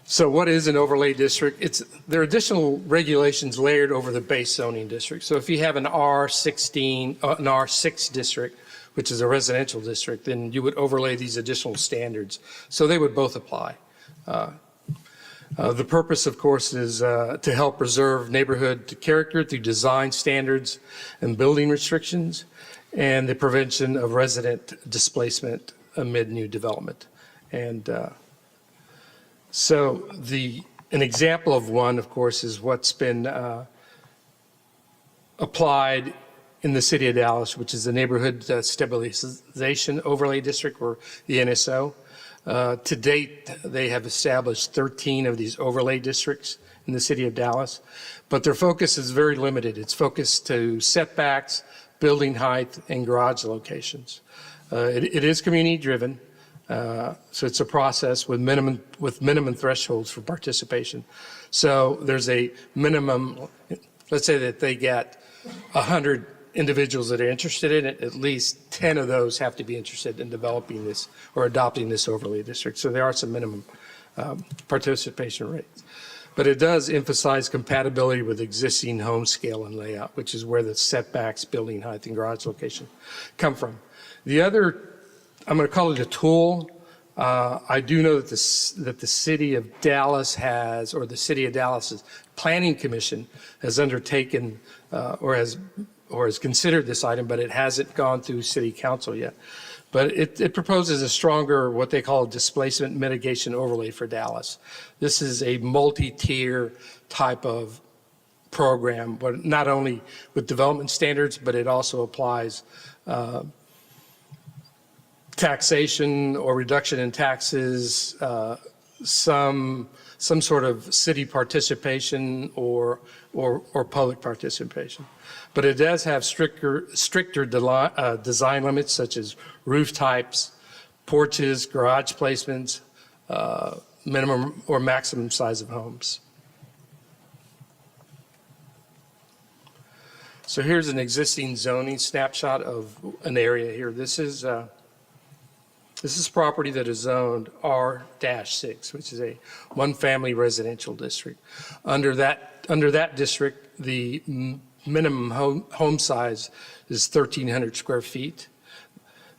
So what is an overlay district? There are additional regulations layered over the base zoning district. So if you have an R6 district, which is a residential district, then you would overlay these additional standards. So they would both apply. The purpose, of course, is to help preserve neighborhood character through design standards and building restrictions, and the prevention of resident displacement amid new development. And so an example of one, of course, is what's been applied in the city of Dallas, which is the Neighborhood Stabilization Overlay District, or the NSO. To date, they have established 13 of these overlay districts in the city of Dallas, but their focus is very limited. It's focused to setbacks, building height, and garage locations. It is community driven, so it's a process with minimum thresholds for participation. So there's a minimum. Let's say that they get 100 individuals that are interested in it. At least 10 of those have to be interested in developing this or adopting this overlay district. So there are some minimum participation rates. But it does emphasize compatibility with existing home scale and layout, which is where the setbacks, building height, and garage location come from. The other, I'm going to call it a tool. I do know that the city of Dallas has, or the city of Dallas's planning commission has undertaken or has considered this item, but it hasn't gone through city council yet. But it proposes a stronger, what they call a displacement mitigation overlay for Dallas. This is a multi-tier type of program, but not only with development standards, but it also applies taxation or reduction in taxes, some sort of city participation or public participation. But it does have stricter design limits, such as roof types, porches, garage placements, minimum or maximum size of homes. So here's an existing zoning snapshot of an area here. This is property that is zoned R-6, which is a one-family residential district. Under that district, the minimum home size is 1,300 square feet.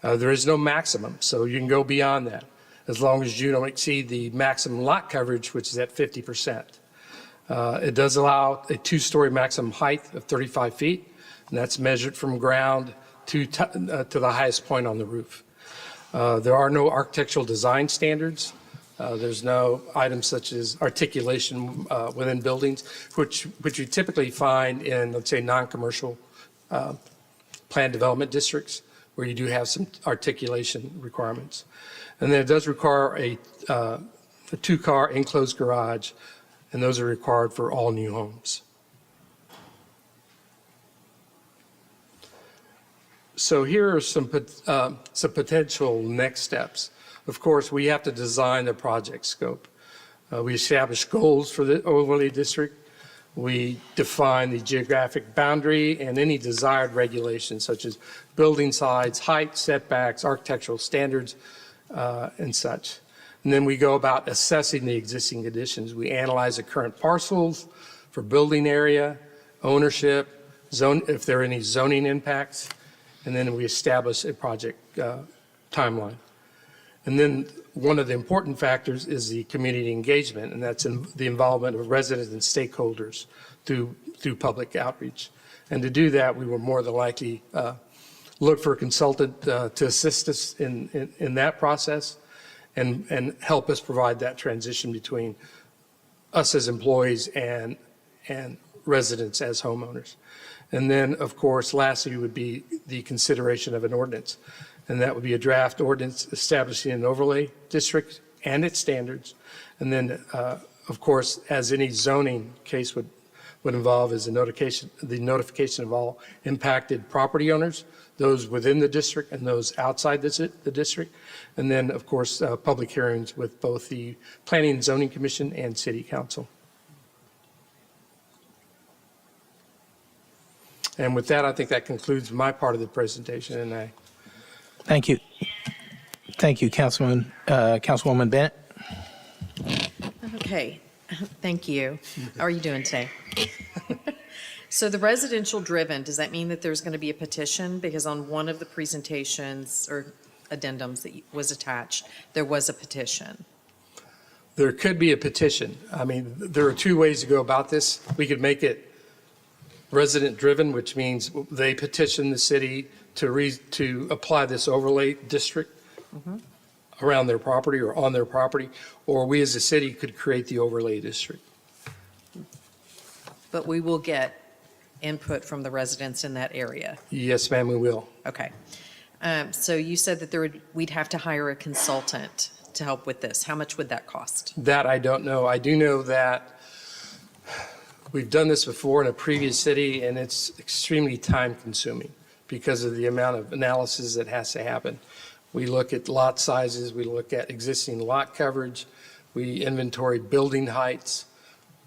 There is no maximum, so you can go beyond that as long as you don't exceed the maximum lot coverage, which is at 50%. It does allow a two-story maximum height of 35 feet, and that's measured from ground to the highest point on the roof. There are no architectural design standards. There's no items such as articulation within buildings, which you typically find in, let's say, non-commercial planned development districts, where you do have some articulation requirements. And then it does require a two-car enclosed garage, and those are required for all new homes. So here are some potential next steps. Of course, we have to design the project scope. We establish goals for the overlay district. We define the geographic boundary and any desired regulations such as building size, height, setbacks, architectural standards, and such. And then we go about assessing the existing conditions. We analyze the current parcels for building area, ownership, zone, if there are any zoning impacts, and then we establish a project timeline. And then one of the important factors is the community engagement, and that's the involvement of residents and stakeholders through public outreach. And to do that, we will more than likely look for a consultant to assist us in that process and help us provide that transition between us as employees and residents as homeowners. And then, of course, lastly would be the consideration of an ordinance. And that would be a draft ordinance establishing an overlay district and its standards. And then, of course, as any zoning case would involve, is the notification of all impacted property owners, those within the district and those outside the district. And then, of course, public hearings with both the Planning and Zoning Commission and City Council. And with that, I think that concludes my part of the presentation, and Thank you. Thank you, Councilwoman Bennett. Okay, thank you. How are you doing today? So the residential driven, does that mean that there's going to be a petition? Because on one of the presentations or addendums that was attached, there was a petition. there could be a petition. I mean, there are two ways to go about this. We could make it resident-driven, which means they petition the city to apply this overlay district around their property or on their property, or we as a city could create the overlay district. But we will get input from the residents in that area. Yes, ma'am, we will. Okay. So you said that we'd have to hire a consultant to help with this. How much would that cost? That I don't know. I do know that we've done this before in a previous city, and it's extremely time-consuming because of the amount of analysis that has to happen. We look at lot sizes, we look at existing lot coverage, we inventory building heights,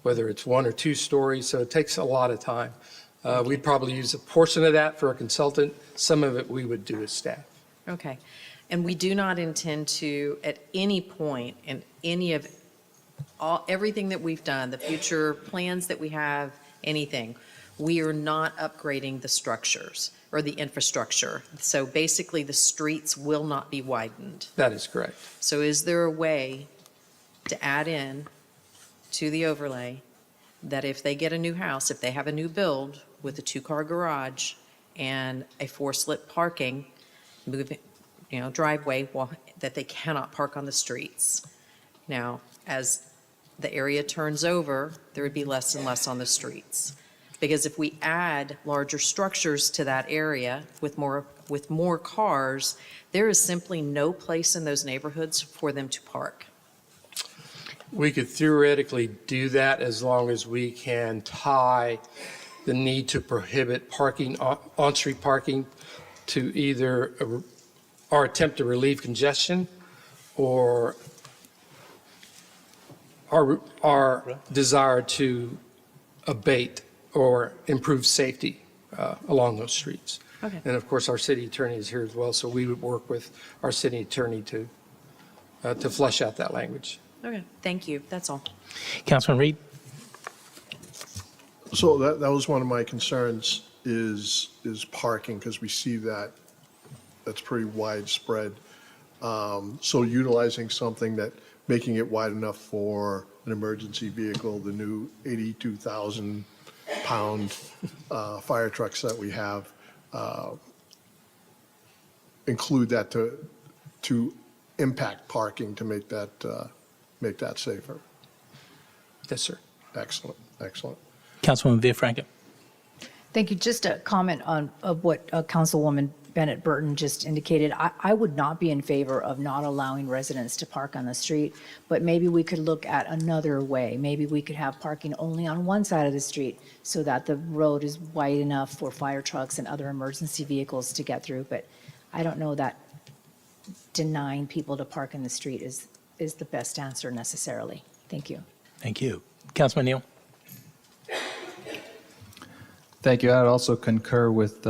whether it's 1 or 2 stories, so it takes a lot of time. We'd probably use a portion of that for a consultant. Some of it we would do as staff. Okay. And we do not intend to, at any point in any of everything that we've done, the future plans that we have, anything, we are not upgrading the structures or the infrastructure. So basically, the streets will not be widened. That is correct. So is there a way to add in to the overlay that if they get a new house, if they have a new build with a 2-car garage and a 4-slip parking, driveway, that they cannot park on the streets? Now, as the area turns over, there would be less and less on the streets. Because if we add larger structures to that area with more cars, there is simply no place in those neighborhoods for them to park. We could theoretically do that as long as we can tie the need to prohibit parking, on-street parking, to either our attempt to relieve congestion or our desire to abate or improve safety along those streets. Okay. And of course, our city attorney is here as well, so we would work with our city attorney to flesh out that language. Okay, thank you. That's all. Councilman Reed? So that was one of my concerns is parking, because we see that's pretty widespread. So utilizing something making it wide enough for an emergency vehicle, the new 82,000-pound fire trucks that we have, include that to impact parking to make that safer. Yes, sir. Excellent, excellent. Councilwoman Villafranca? Thank you. Just a comment of what Councilwoman Bennett Burton just indicated. I would not be in favor of not allowing residents to park on the street, but maybe we could look at another way. Maybe we could have parking only on one side of the street so that the road is wide enough for fire trucks and other emergency vehicles to get through. But I don't know that denying people to park in the street is the best answer necessarily. Thank you. Thank you. Councilman Neal? Thank you. I'd also concur with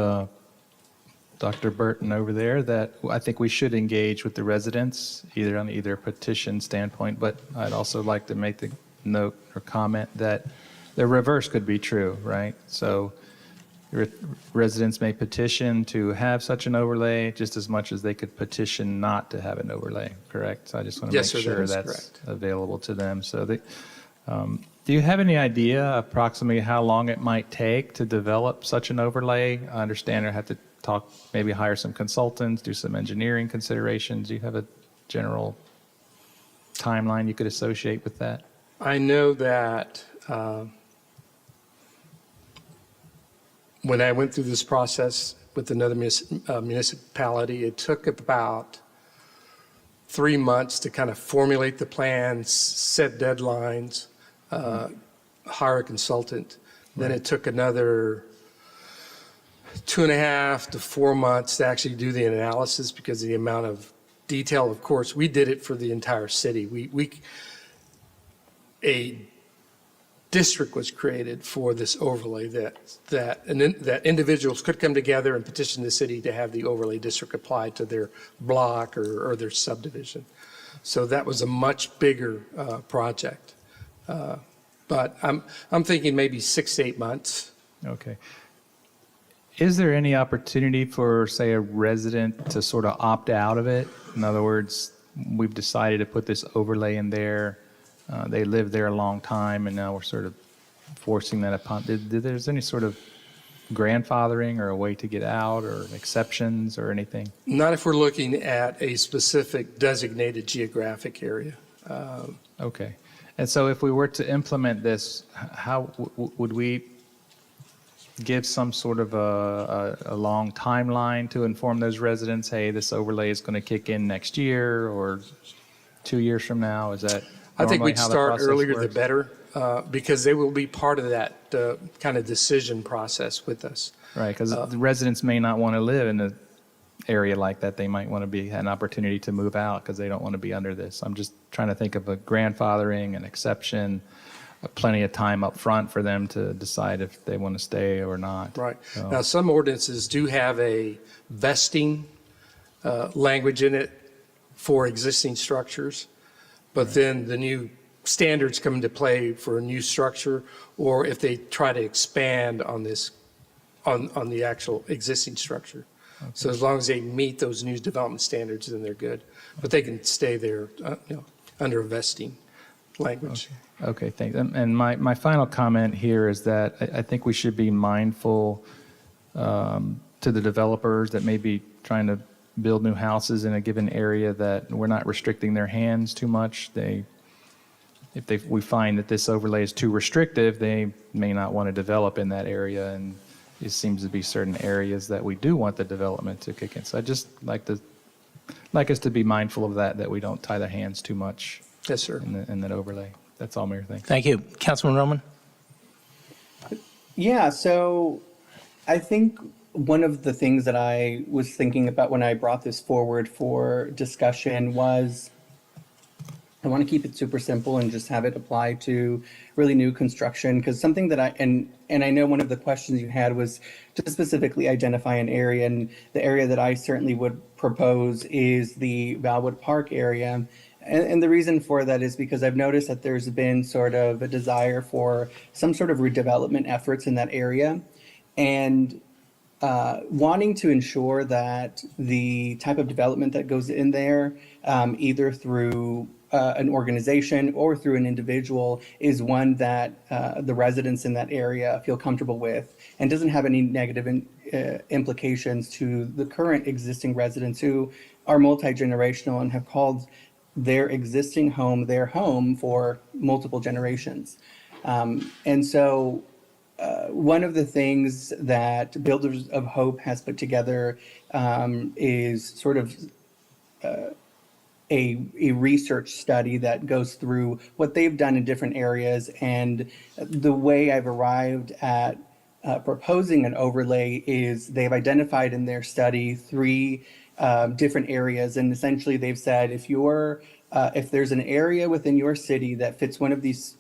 Dr. Burton over there that I think we should engage with the residents, either on either petition standpoint, but I'd also like to make the note or comment that the reverse could be true, right? So residents may petition to have such an overlay just as much as they could petition not to have an overlay, correct? So I just want to Yes, make sir, that sure is that's correct. available to them. So do you have any idea approximately how long it might take to develop such an overlay? I understand I have to talk, maybe hire some consultants, do some engineering considerations. Do you have a general timeline you could associate with that? I know that when I went through this process with another municipality, it took about 3 months to kind of formulate the plans, set deadlines, hire a consultant. Then it took another 2.5 to 4 months to actually do the analysis because of the amount of detail. Of course, we did it for the entire city. A district was created for this overlay that individuals could come together and petition the city to have the overlay district applied to their block or their subdivision. So that was a much bigger project. But I'm thinking maybe 6 to 8 months. Okay. Is there any opportunity for, say, a resident to sort of opt out of it? In other words, we've decided to put this overlay in there. They lived there a long time, and now we're sort of forcing that upon. Did there's any sort of grandfathering or a way to get out or exceptions or anything? Not if we're looking at a specific designated geographic area. Okay. And so if we were to implement this, how would we give some sort of a long timeline to inform those residents, hey, this overlay is going to kick in next year or 2 years from now? Is that I think normally we'd how the start process earlier the works? better, because they will be part of that kind of decision process with us. Right, because the residents may not want to live in an area like that. They might want to be an opportunity to move out because they don't want to be under this. I'm just trying to think of a grandfathering, an exception, plenty of time up front for them to decide if they want to stay or not. Right. So- Now, some ordinances do have a vesting language in it for existing structures, but then the new standards come into play for a new structure, or if they try to expand on this, on the actual existing structure. So as long as they meet those new development standards, then they're good. But they can stay there, under a vesting language. Okay, thanks. And my final comment here is that I think we should be mindful to the developers that may be trying to build new houses in a given area that we're not restricting their hands too much. If we find that this overlay is too restrictive, they may not want to develop in that area, and it seems to be certain areas that we do want the development to kick in. So I just like us to be mindful of that we don't tie their hands too much. Yes, sir. In that overlay. That's all, Mayor. Thanks. Thank you. Councilman Roman? Yeah, so I think one of the things that I was thinking about when I brought this forward for discussion was I want to keep it super simple and just have it apply to really new construction, because something that and I know one of the questions you had was to specifically identify an area, and the area that I certainly would propose is the Valwood Park area. And the reason for that is because I've noticed that there's been sort of a desire for some sort of redevelopment efforts in that area, and wanting to ensure that the type of development that goes in there, either through an organization or through an individual, is one that the residents in that area feel comfortable with and doesn't have any negative implications to the current existing residents who are multi-generational and have called their existing home their home for multiple generations. And so one of the things that Builders of Hope has put together is sort of a research study that goes through what they've done in different areas. And the way I've arrived at proposing an overlay is they've identified in their study 3 different areas. And essentially they've said, if there's an area within your city that fits one of these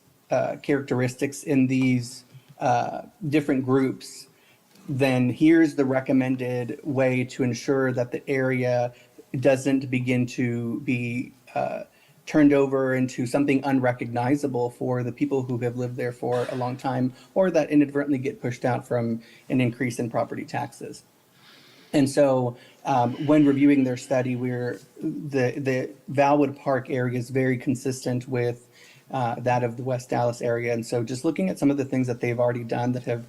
characteristics in these different groups, then here's the recommended way to ensure that the area doesn't begin to be turned over into something unrecognizable for the people who have lived there for a long time, or that inadvertently get pushed out from an increase in property taxes. And so when reviewing their study, the Valwood Park area is very consistent with that of the West Dallas area. And so just looking at some of the things that they've already done that have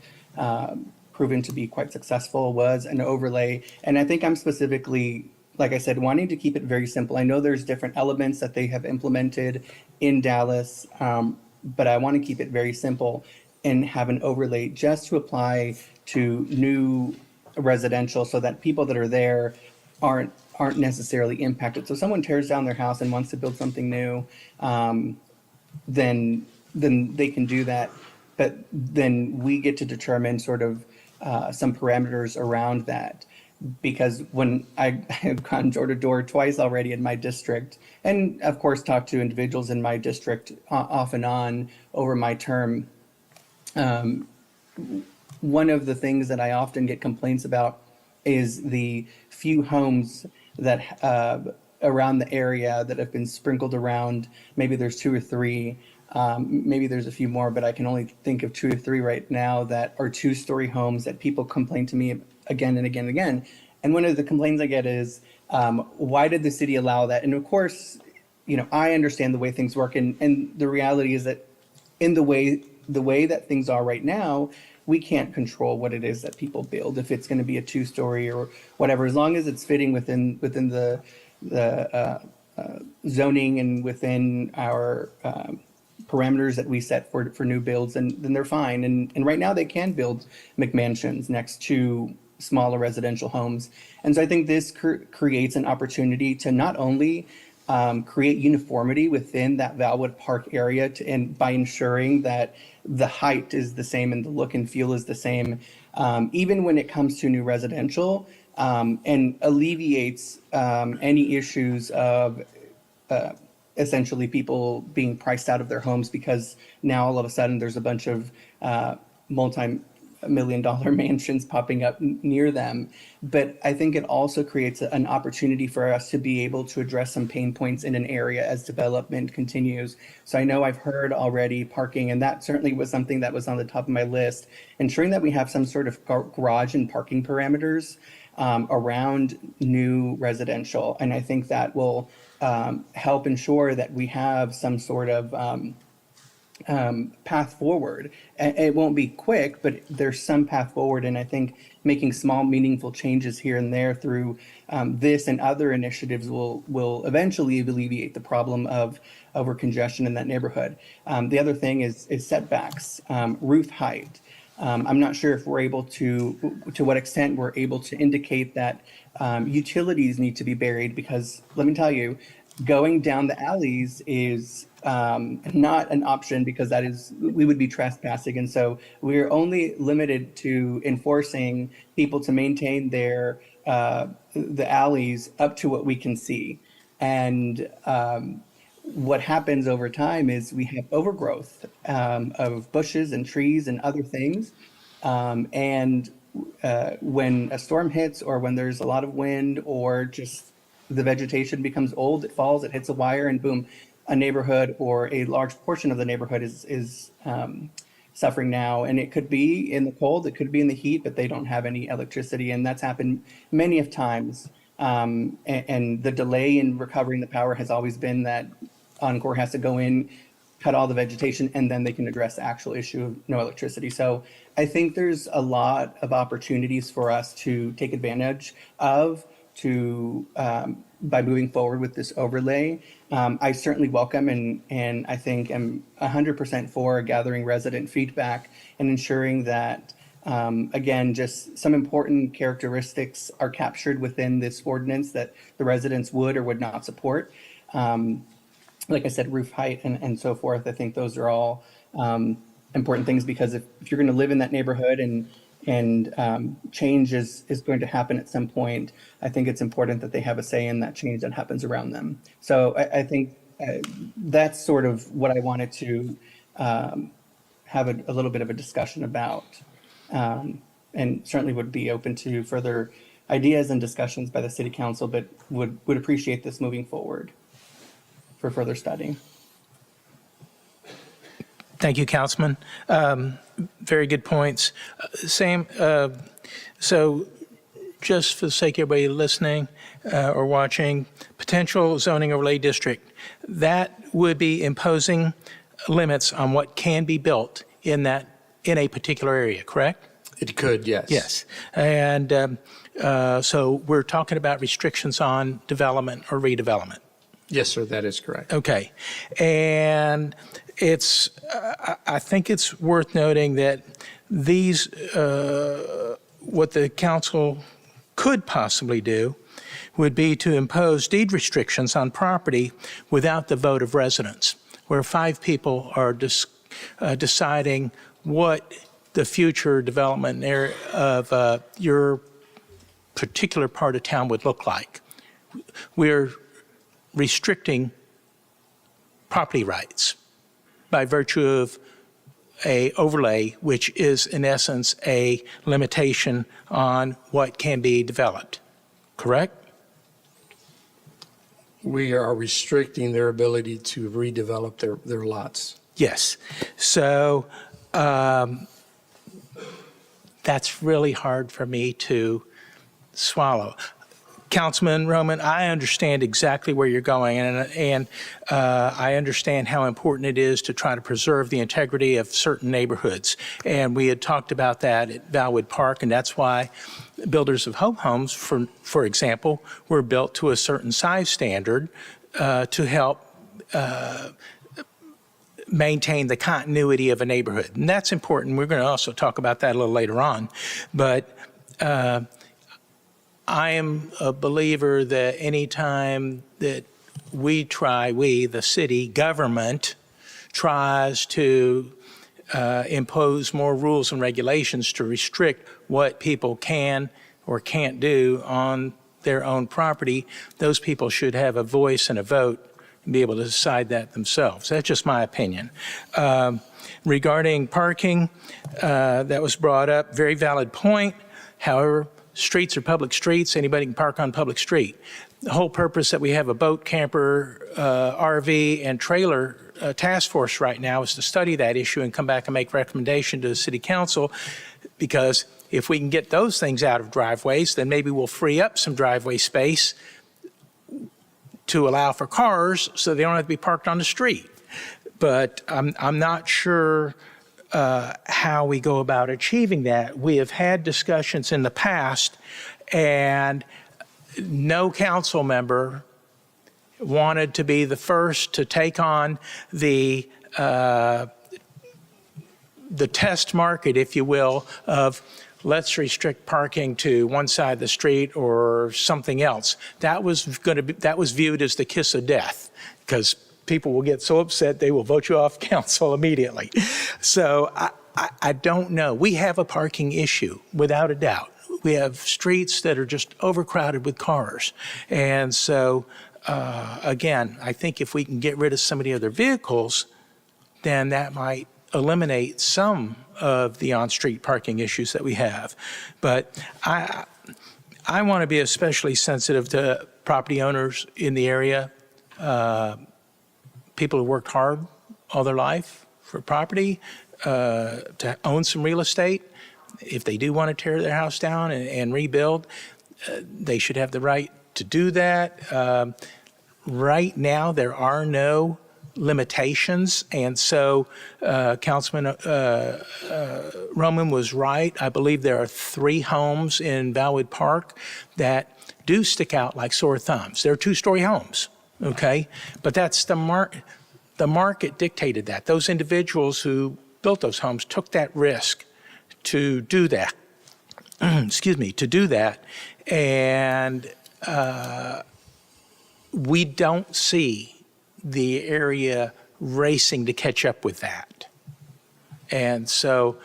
proven to be quite successful was an overlay. And I think I'm specifically, like I said, wanting to keep it very simple. I know there's different elements that they have implemented in Dallas, but I want to keep it very simple and have an overlay just to apply to new residential so that people that are there aren't necessarily impacted. So if someone tears down their house and wants to build something new, then they can do that. But then we get to determine sort of some parameters around that. Because when I have gone door to door twice already in my district, and of course talked to individuals in my district off and on over my term, one of the things that I often get complaints about is the few homes that around the area that have been sprinkled around. Maybe there's 2 or 3, maybe there's a few more, but I can only think of 2 or 3 right now that are 2-story homes that people complain to me again and again and again. And one of the complaints I get is, why did the city allow that? And of course, I understand the way things work, and the reality is that in the way that things are right now, we can't control what it is that people build. If it's going to be a 2-story or whatever, as long as it's fitting within the zoning and within our parameters that we set for new builds, and then they're fine. And right now they can build McMansions next to smaller residential homes. And so I think this creates an opportunity to not only create uniformity within that Valwood Park area and by ensuring that the height is the same and the look and feel is the same, even when it comes to new residential, and alleviates any issues of essentially people being priced out of their homes because now all of a sudden there's a bunch of multi-million-dollar mansions popping up near them. But I think it also creates an opportunity for us to be able to address some pain points in an area as development continues. So I know I've heard already parking, and that certainly was something that was on the top of my list, ensuring that we have some sort of garage and parking parameters around new residential. And I think that will help ensure that we have some sort of path forward. It won't be quick, but there's some path forward. And I think making small, meaningful changes here and there through this and other initiatives will eventually alleviate the problem of over congestion in that neighborhood. The other thing is setbacks, roof height. I'm not sure if we're able to what extent we're able to indicate that utilities need to be buried, because let me tell you, going down the alleys is not an option, because we would be trespassing. And so we're only limited to enforcing people to maintain the alleys up to what we can see. And what happens over time is we have overgrowth of bushes and trees and other things. And when a storm hits, or when there's a lot of wind, or just the vegetation becomes old, it falls, it hits a wire, and boom, a neighborhood or a large portion of the neighborhood is suffering now. And it could be in the cold, it could be in the heat, but they don't have any electricity. And that's happened many of times. And the delay in recovering the power has always been that Encore has to go in, cut all the vegetation, and then they can address the actual issue of no electricity. So I think there's a lot of opportunities for us to take advantage of by moving forward with this overlay. I certainly welcome and I think am 100% for gathering resident feedback and ensuring that, again, just some important characteristics are captured within this ordinance that the residents would or would not support. Like I said, roof height and so forth. I think those are all important things, because if you're going to live in that neighborhood and change is going to happen at some point, I think it's important that they have a say in that change that happens around them. So I think that's sort of what I wanted to have a little bit of a discussion about. and certainly would be open to further ideas and discussions by the city council, but would appreciate this moving forward for further study. Thank you, Councilman. Very good points. Sam, so just for the sake of everybody listening or watching, potential zoning overlay district, that would be imposing limits on what can be built in a particular area, correct? It could, yes. Yes. And so we're talking about restrictions on development or redevelopment. Yes, sir, that is correct. Okay. And it's, I think it's worth noting that these, what the council could possibly do would be to impose deed restrictions on property without the vote of residents, where 5 people are deciding what the future development area of your particular part of town would look like. We're restricting property rights by virtue of a overlay, which is in essence a limitation on what can be developed, correct? We are restricting their ability to redevelop their lots. Yes. So that's really hard for me to swallow. Councilman Roman, I understand exactly where you're going, and I understand how important it is to try to preserve the integrity of certain neighborhoods. And we had talked about that at Valwood Park, and that's why Builders of Hope homes, for example, were built to a certain size standard to help maintain the continuity of a neighborhood. And that's important. We're going to also talk about that a little later on. But I am a believer that anytime that we, the city government, tries to impose more rules and regulations to restrict what people can or can't do on their own property, those people should have a voice and a vote and be able to decide that themselves. That's just my opinion. Regarding parking, that was brought up, very valid point. However, streets are public streets. Anybody can park on public street. The whole purpose that we have a boat, camper, RV, and trailer task force right now is to study that issue and come back and make recommendation to the city council, because if we can get those things out of driveways, then maybe we'll free up some driveway space to allow for cars so they don't have to be parked on the street. But I'm not sure how we go about achieving that. We have had discussions in the past, and no council member wanted to be the first to take on the test market, if you will, of let's restrict parking to one side of the street or something else. That was viewed as the kiss of death, because people will get so upset they will vote you off council immediately. So I don't know. We have a parking issue, without a doubt. We have streets that are just overcrowded with cars. And so, again, I think if we can get rid of some of the other vehicles, then that might eliminate some of the on-street parking issues that we have. But I want to be especially sensitive to property owners in the area, people who worked hard all their life for property, to own some real estate. If they do want to tear their house down and rebuild, they should have the right to do that. Right now, there are no limitations, and so Councilman Roman was right. I believe there are 3 homes in Valwood Park that do stick out like sore thumbs. They're 2-story homes, okay? But that's the market dictated that. Those individuals who built those homes took that risk to do that. Excuse me, to do that. And we don't see the area racing to catch up with that. And so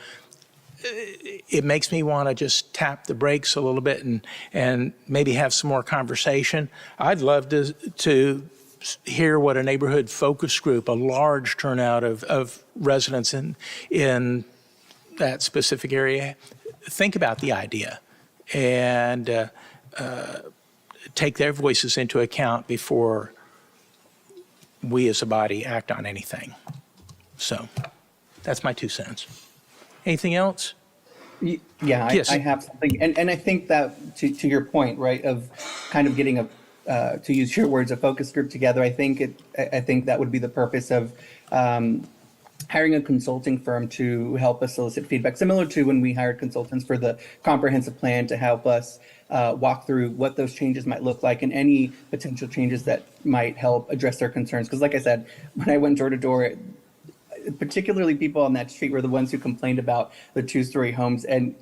it makes me want to just tap the brakes a little bit and maybe have some more conversation. I'd love to hear what a neighborhood focus group, a large turnout of residents in that specific area, think about the idea and take their voices into account before we as a body act on anything. So that's my 2 cents. Anything else? Yeah, Yes. I have something, and I think that to your point, right, of kind of getting to use your words, a focus group together. I think that would be the purpose of hiring a consulting firm to help us solicit feedback, similar to when we hired consultants for the comprehensive plan to help us walk through what those changes might look like and any potential changes that might help address their concerns. Because like I said, when I went door to door, particularly people on that street were the ones who complained about the 2-story homes, and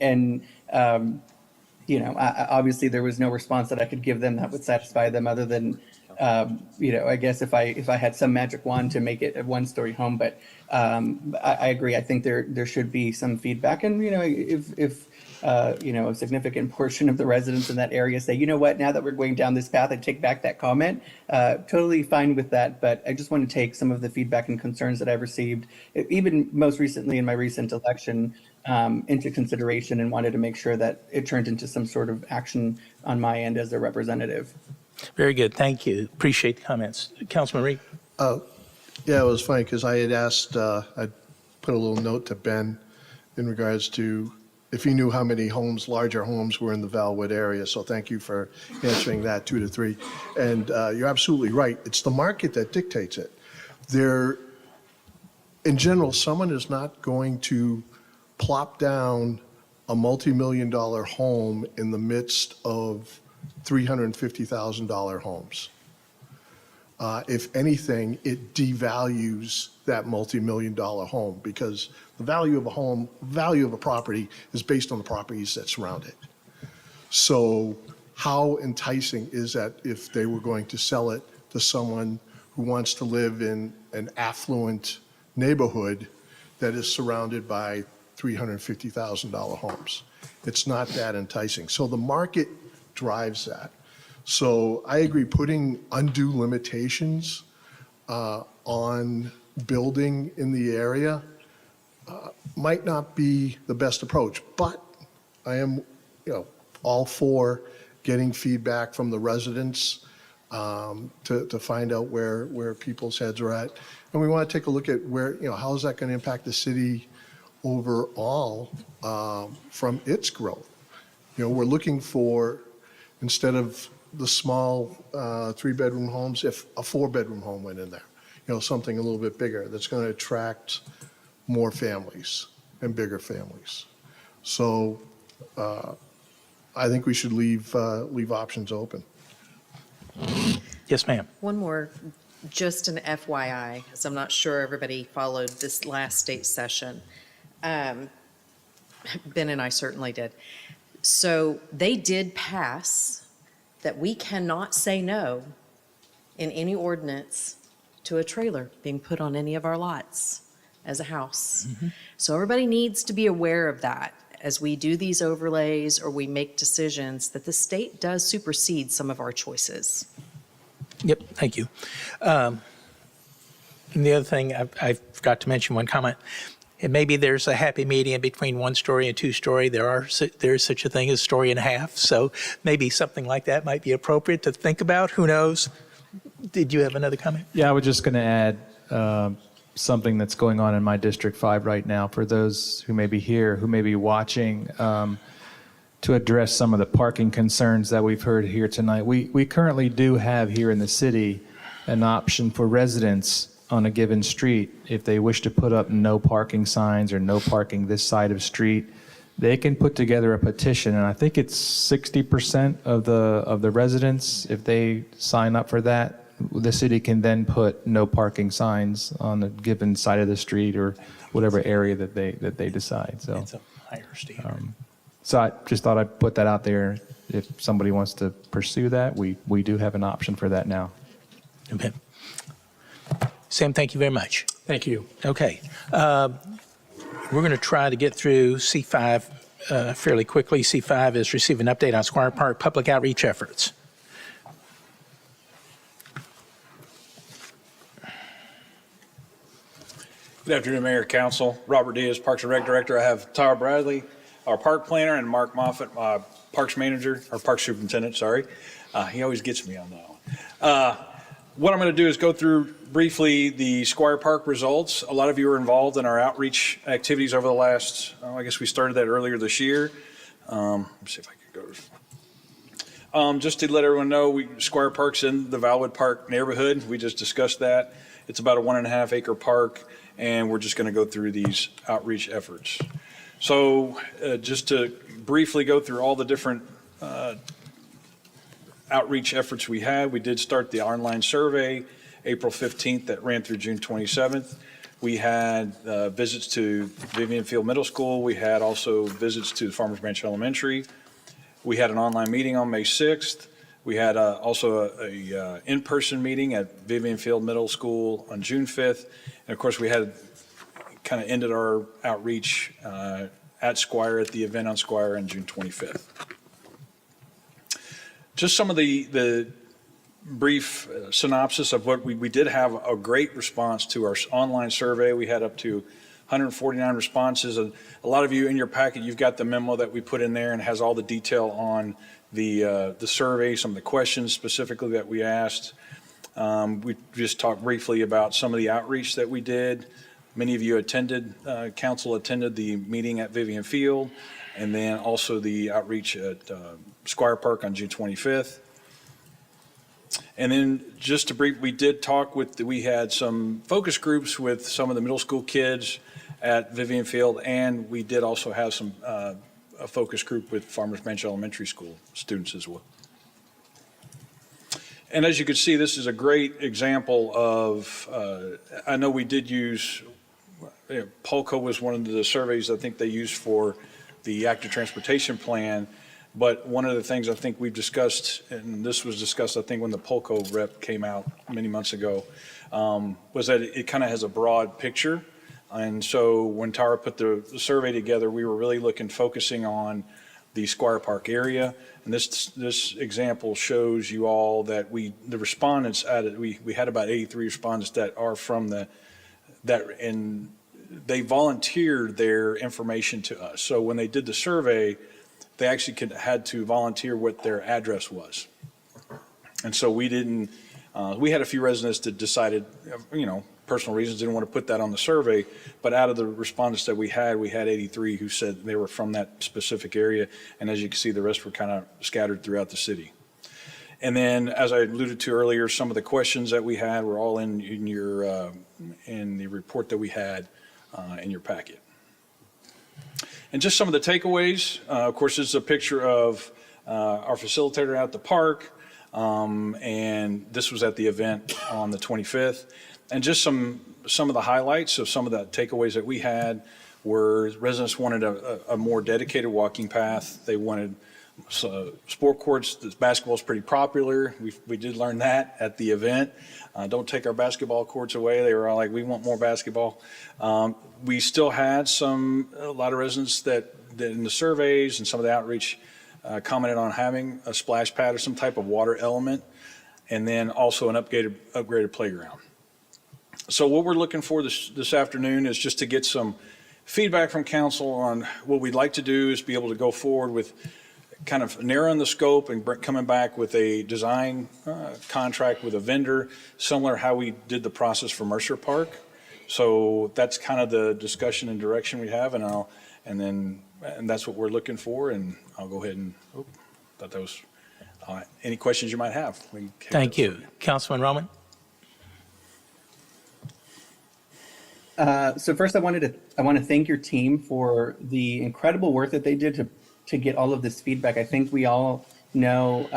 obviously there was no response that I could give them that would satisfy them, other than I guess if I had some magic wand to make it a 1-story home. But I agree. I think there should be some feedback, and if a significant portion of the residents in that area say, you know what, now that we're going down this path, I take back that comment. Totally fine with that. But I just want to take some of the feedback and concerns that I've received, even most recently in my recent election, into consideration, and wanted to make sure that it turned into some sort of action on my end as a representative. Very good. Thank you. Appreciate the comments. Councilman Reed? Yeah, it was funny because I had asked, I put a little note to Ben in regards to if he knew how many larger homes were in the Valwood area. So thank you for answering that, 2 to 3. And you're absolutely right. It's the market that dictates it. In general, someone is not going to plop down a multi-million-dollar home in the midst of $350,000 homes. If anything, it devalues that multi-million-dollar home, because the value of a property is based on the properties that surround it. So how enticing is that if they were going to sell it to someone who wants to live in an affluent neighborhood that is surrounded by $350,000 homes? It's not that enticing. So the market drives that. So I agree, putting undue limitations on building in the area might not be the best approach, but I am, all for getting feedback from the residents to find out where people's heads are at. And we want to take a look at how is that going to impact the city overall from its growth. We're looking for, instead of the small 3-bedroom homes, if a 4-bedroom home went in there, something a little bit bigger that's going to attract more families and bigger families. So I think we should leave options open. Yes, ma'am. One more, just an FYI, as I'm not sure everybody followed this last state session. Ben and I certainly did. So they did pass that we cannot say no in any ordinance to a trailer being put on any of our lots as a house. Mm-hmm. So everybody needs to be aware of that as we do these overlays or we make decisions, that the state does supersede some of our choices. Yep, thank you. And the other thing, I forgot to mention one comment. And maybe there's a happy medium between 1-story and 2-story. There is such a thing as 1.5 stories. So maybe something like that might be appropriate to think about. Who knows? Did you have another comment? Yeah, I was just going to add something that's going on in my District 5 right now for those who may be here, who may be watching, to address some of the parking concerns that we've heard here tonight. We currently do have here in the city an option for residents on a given street. If they wish to put up no parking signs or no parking this side of street, they can put together a petition, and I think it's 60% of the residents, if they sign up for that, the city can then put no parking signs on the given side of the street or whatever area that they decide. So It's a higher standard. so I just thought I'd put that out there. If somebody wants to pursue that, we do have an option for that now. Okay. Sam, thank you very much. Thank you. Okay. We're going to try to get through C5 fairly quickly. C5 is receive an update on Squire Park public outreach efforts. Good afternoon, Mayor, Council. Robert Diaz, Parks and Rec Director. I have Tyra Bradley, our park planner, and Mark Moffett, parks manager, or park superintendent, sorry. He always gets me on that one. What I'm going to do is go through briefly the Squire Park results. A lot of you were involved in our outreach activities over the last, I guess we started that earlier this year. Let's see if I can go. Just to let everyone know, Squire Park's in the Valwood Park neighborhood. We just discussed that. It's about a 1.5 acre park, and we're just going to go through these outreach efforts. So just to briefly go through all the different outreach efforts we had, we did start the online survey April 15th that ran through June 27th. We had visits to Vivian Field Middle School. We had also visits to Farmers Branch Elementary. We had an online meeting on May 6th. We had also a in-person meeting at Vivian Field Middle School on June 5th. And of course, we had kind of ended our outreach at Squire at the event on Squire on June 25th. Just some of the brief synopsis of what we did have a great response to our online survey. We had up to 149 responses. And a lot of you in your packet, you've got the memo that we put in there and has all the detail on the survey, some of the questions specifically that we asked. We just talked briefly about some of the outreach that we did. Many of you attended, council attended the meeting at Vivian Field, and then also the outreach at Squire Park on June 25th. And then just to brief, we did talk we had some focus groups with some of the middle school kids at Vivian Field, and we did also have some a focus group with Farmers Branch Elementary School students as well. And as you can see, this is a great example of, I know we did use, Polco was one of the surveys I think they used for the active transportation plan. But one of the things I think we've discussed, and this was discussed, I think, when the Polco rep came out many months ago, was that it kind of has a broad picture. And so when Tara put the survey together, we were really focusing on the Squire Park area. And this example shows you all that the respondents added, we had about 83 respondents that are from and they volunteered their information to us. So when they did the survey, they actually had to volunteer what their address was. And so we didn't, we had a few residents that decided, personal reasons, didn't want to put that on the survey, but out of the respondents that we had 83 who said they were from that specific area. And as you can see, the rest were kind of scattered throughout the city. And then, as I alluded to earlier, some of the questions that we had were all in the report that we had in your packet. And just some of the takeaways, of course, this is a picture of our facilitator at the park, and this was at the event on the 25th. And just some of the highlights of some of the takeaways that we had were residents wanted a more dedicated walking path. They wanted sport courts. Basketball is pretty popular. We did learn that at the event. Don't take our basketball courts away. They were all like, we want more basketball. We still had a lot of residents that in the surveys and some of the outreach commented on having a splash pad or some type of water element, and then also an upgraded playground. So what we're looking for this afternoon is just to get some feedback from council on what we'd like to do is be able to go forward with kind of narrowing the scope and coming back with a design contract with a vendor, similar to how we did the process for Mercer Park. So that's kind of the discussion and direction we have, and that's what we're looking for. And I'll go ahead and thought that was any questions you might have. Thank you, Councilman Roman. So first, I want to thank your team for the incredible work that they did to get all of this feedback. I think we all know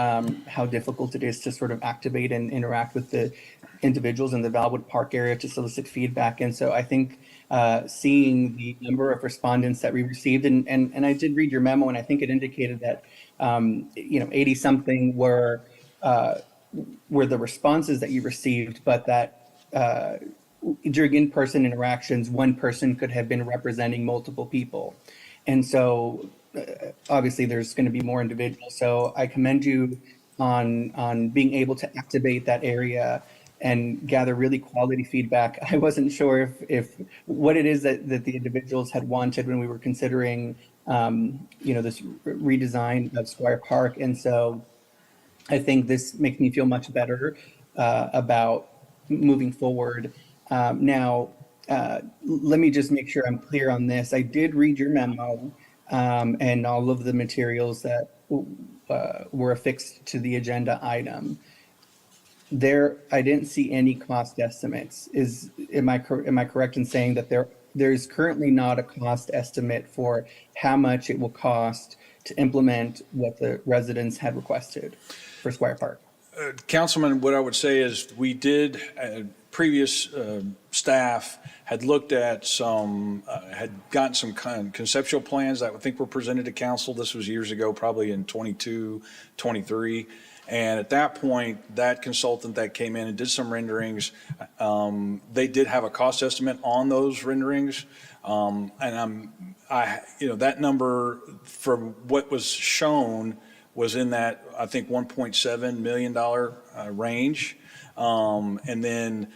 how difficult it is to sort of activate and interact with the individuals in the Valwood Park area to solicit feedback. And so I think seeing the number of respondents that we received, and I did read your memo, and I think it indicated that 80 something were the responses that you received, but that during in-person interactions, one person could have been representing multiple people. And so obviously there's going to be more individuals. So I commend you on being able to activate that area and gather really quality feedback. I wasn't sure if what it is that the individuals had wanted when we were considering this redesign of Squire Park. And so I think this makes me feel much better about moving forward. Now, let me just make sure I'm clear on this. I did read your memo and all of the materials that were affixed to the agenda item. I didn't see any cost estimates. Am I correct in saying that there's currently not a cost estimate for how much it will cost to implement what the residents had requested for Squire Park? Councilman, what I would say is we did, previous staff had looked at had gotten some kind of conceptual plans that I think were presented to council. This was years ago, probably in 22, 23. And at that point, that consultant that came in and did some renderings, they did have a cost estimate on those renderings. And that number from what was shown was in that, I think, $1.7 million range. And then,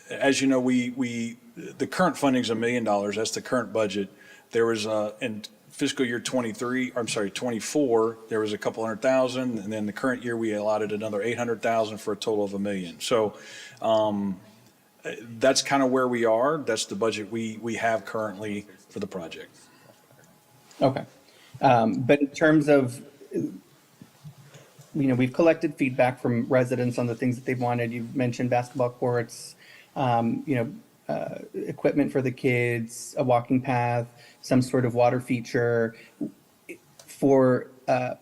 as you know, the current funding is $1 million. That's the current budget. There was in fiscal year 24, there was a couple $100,000, and then the current year we allotted another $800,000 for a total of $1 million. So that's kind of where we are. That's the budget we have currently for the project. Okay. But in terms of, we've collected feedback from residents on the things that they've wanted. You've mentioned basketball courts, equipment for the kids, a walking path, some sort of water feature. For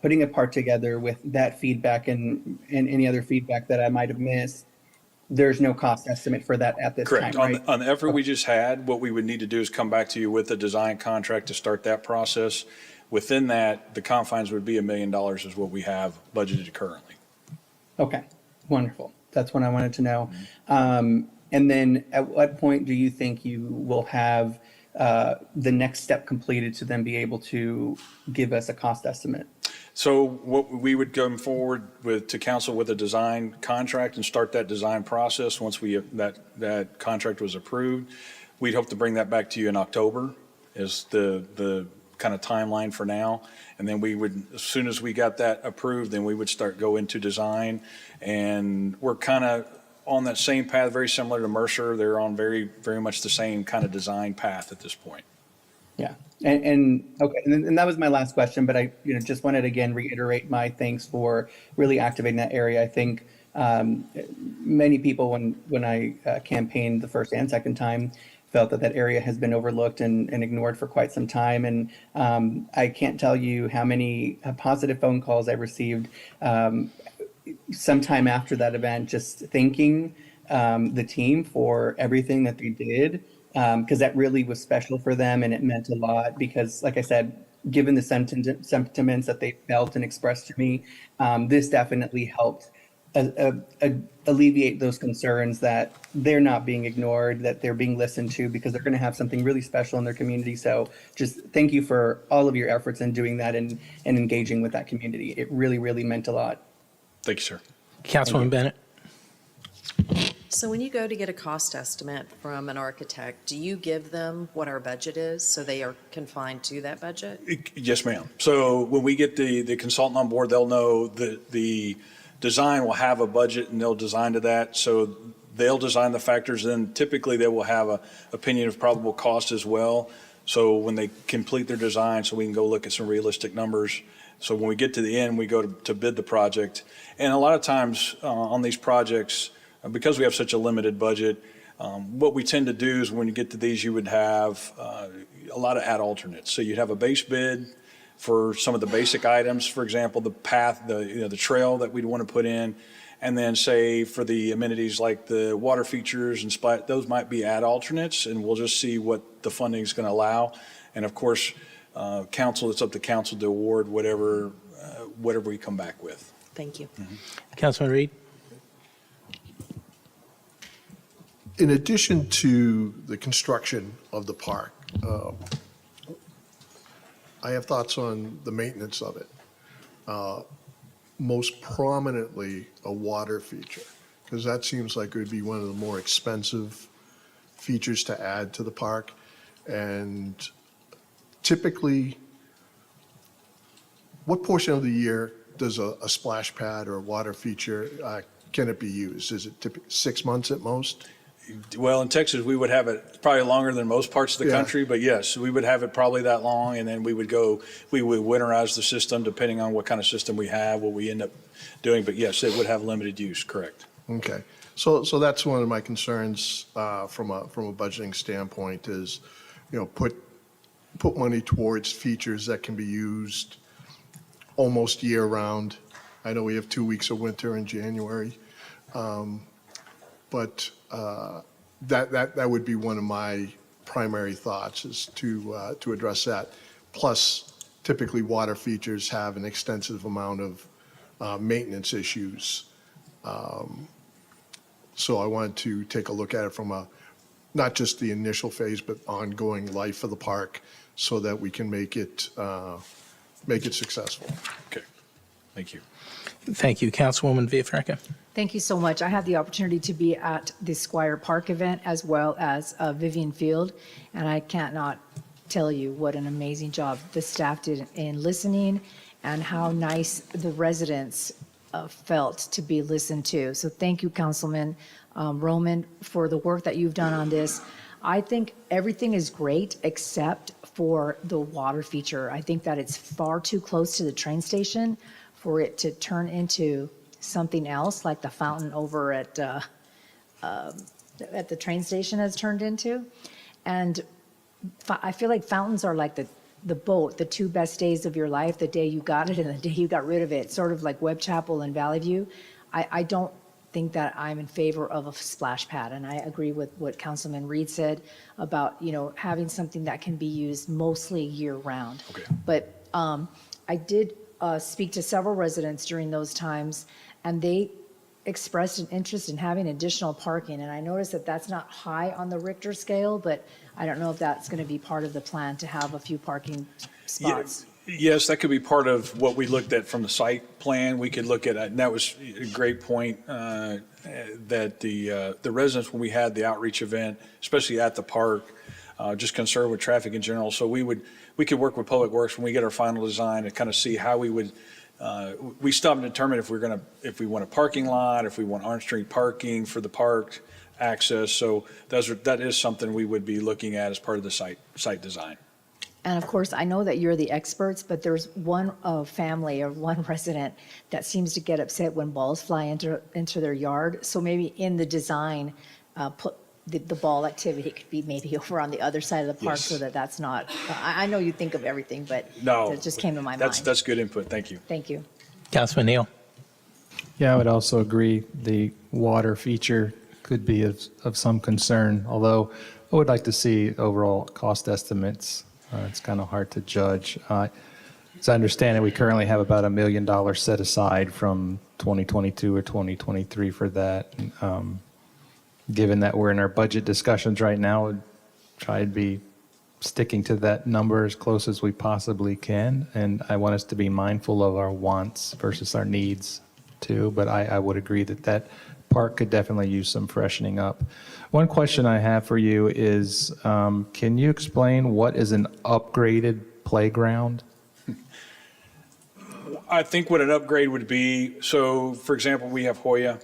putting a park together with that feedback and any other feedback that I might have missed, there's no cost estimate for that at this Correct. time, right? On the effort we just had, what we would need to do is come back to you with a design contract to start that process. Within that, the confines would be $1 million is what we have budgeted currently. Okay, wonderful. That's what I wanted to know. And then at what point do you think you will have the next step completed to then be able to give us a cost estimate? So what we would come forward to council with a design contract and start that design process. Once that contract was approved, we'd hope to bring that back to you in October is the kind of timeline for now. And then we would, as soon as we got that approved, then we would go into design. And we're kind of on that same path, very similar to Mercer. They're on very, very much the same kind of design path at this point. Yeah. And okay, and that was my last question, but I just wanted to again reiterate my thanks for really activating that area. I think many people when I campaigned the first and second time felt that area has been overlooked and ignored for quite some time. And I can't tell you how many positive phone calls I received sometime after that event, just thanking the team for everything that they did. Because that really was special for them and it meant a lot because, like I said, given the sentiments that they felt and expressed to me, this definitely helped alleviate those concerns that they're not being ignored, that they're being listened to because they're going to have something really special in their community. So just thank you for all of your efforts in doing that and engaging with that community. It really, really meant a lot. Thank you, sir. Councilman Bennett. So when you go to get a cost estimate from an architect, do you give them what our budget is so they are confined to that budget? Yes, ma'am. So when we get the consultant on board, they'll know that the design will have a budget and they'll design to that. So they'll design the factors, and typically they will have a opinion of probable cost as well. So when they complete their design, so we can go look at some realistic numbers. So when we get to the end, we go to bid the project. And a lot of times on these projects, because we have such a limited budget, what we tend to do is when you get to these, you would have a lot of add alternates. So you'd have a base bid for some of the basic items, for example, the path, the trail that we'd want to put in, and then say for the amenities like the water features and those might be add alternates, and we'll just see what the funding is going to allow. And of course, council, it's up to council to award whatever we come back with. Thank you. Councilman Reed. In addition to the construction of the park, I have thoughts on the maintenance of it. Most prominently, a water feature, because that seems like it would be one of the more expensive features to add to the park. And typically, what portion of the year does a splash pad or a water feature, can it be used? Is it typically 6 months at most? Well, in Texas, we would have it probably longer than most parts of the Yeah. country, but yes, we would have it probably that long, and then we would winterize the system depending on what kind of system we have, what we end up doing. But yes, it would have limited use, correct. Okay, so that's one of my concerns from a budgeting standpoint is, put money towards features that can be used almost year-round. I know we have 2 weeks of winter in January, but that would be one of my primary thoughts is to address that. Plus, typically water features have an extensive amount of maintenance issues. So I wanted to take a look at it from not just the initial phase, but ongoing life of the park so that we can make it successful. Okay, thank you. Thank you. Councilwoman Villafranca. Thank you so much. I had the opportunity to be at the Squire Park event as well as Vivian Field, and I can't not tell you what an amazing job the staff did in listening and how nice the residents felt to be listened to. So thank you, Councilman Roman, for the work that you've done on this. I think everything is great except for the water feature. I think that it's far too close to the train station for it to turn into something else like the fountain over at the train station has turned into. And I feel like fountains are like the boat, the two best days of your life, the day you got it and the day you got rid of it, sort of like Webb Chapel and Valley View. I don't think that I'm in favor of a splash pad, and I agree with what Councilman Reed said about, having something that can be used mostly year-round. Okay. But I did speak to several residents during those times, and they expressed an interest in having additional parking, and I noticed that that's not high on the Richter scale, but I don't know if that's going to be part of the plan to have a few parking spots. Yes, that could be part of what we looked at from the site plan. We could look at, and that was a great point, that the residents, when we had the outreach event, especially at the park, just concerned with traffic in general. So we could work with Public Works when we get our final design and kind of see how we would, we stop and determine if we want a parking lot, if we want on-street parking for the park access. So that is something we would be looking at as part of the site design. And of course, I know that you're the experts, but there's one family or one resident that seems to get upset when balls fly into their yard. So maybe in the design, put the ball activity could be maybe over on the other side of the park. Yes. So that's not, I know you think of everything, but No, it just came to my mind. That's good input. Thank you. Thank you. Councilman Neal. Yeah, I would also agree the water feature could be of some concern, although I would like to see overall cost estimates. It's kind of hard to judge. As I understand it, we currently have about $1 million set aside from 2022 or 2023 for that. Given that we're in our budget discussions right now, I'd try to be sticking to that number as close as we possibly can. And I want us to be mindful of our wants versus our needs too. But I would agree that park could definitely use some freshening up. One question I have for you is, can you explain what is an upgraded playground? I think what an upgrade would be, so for example, we have Hoya.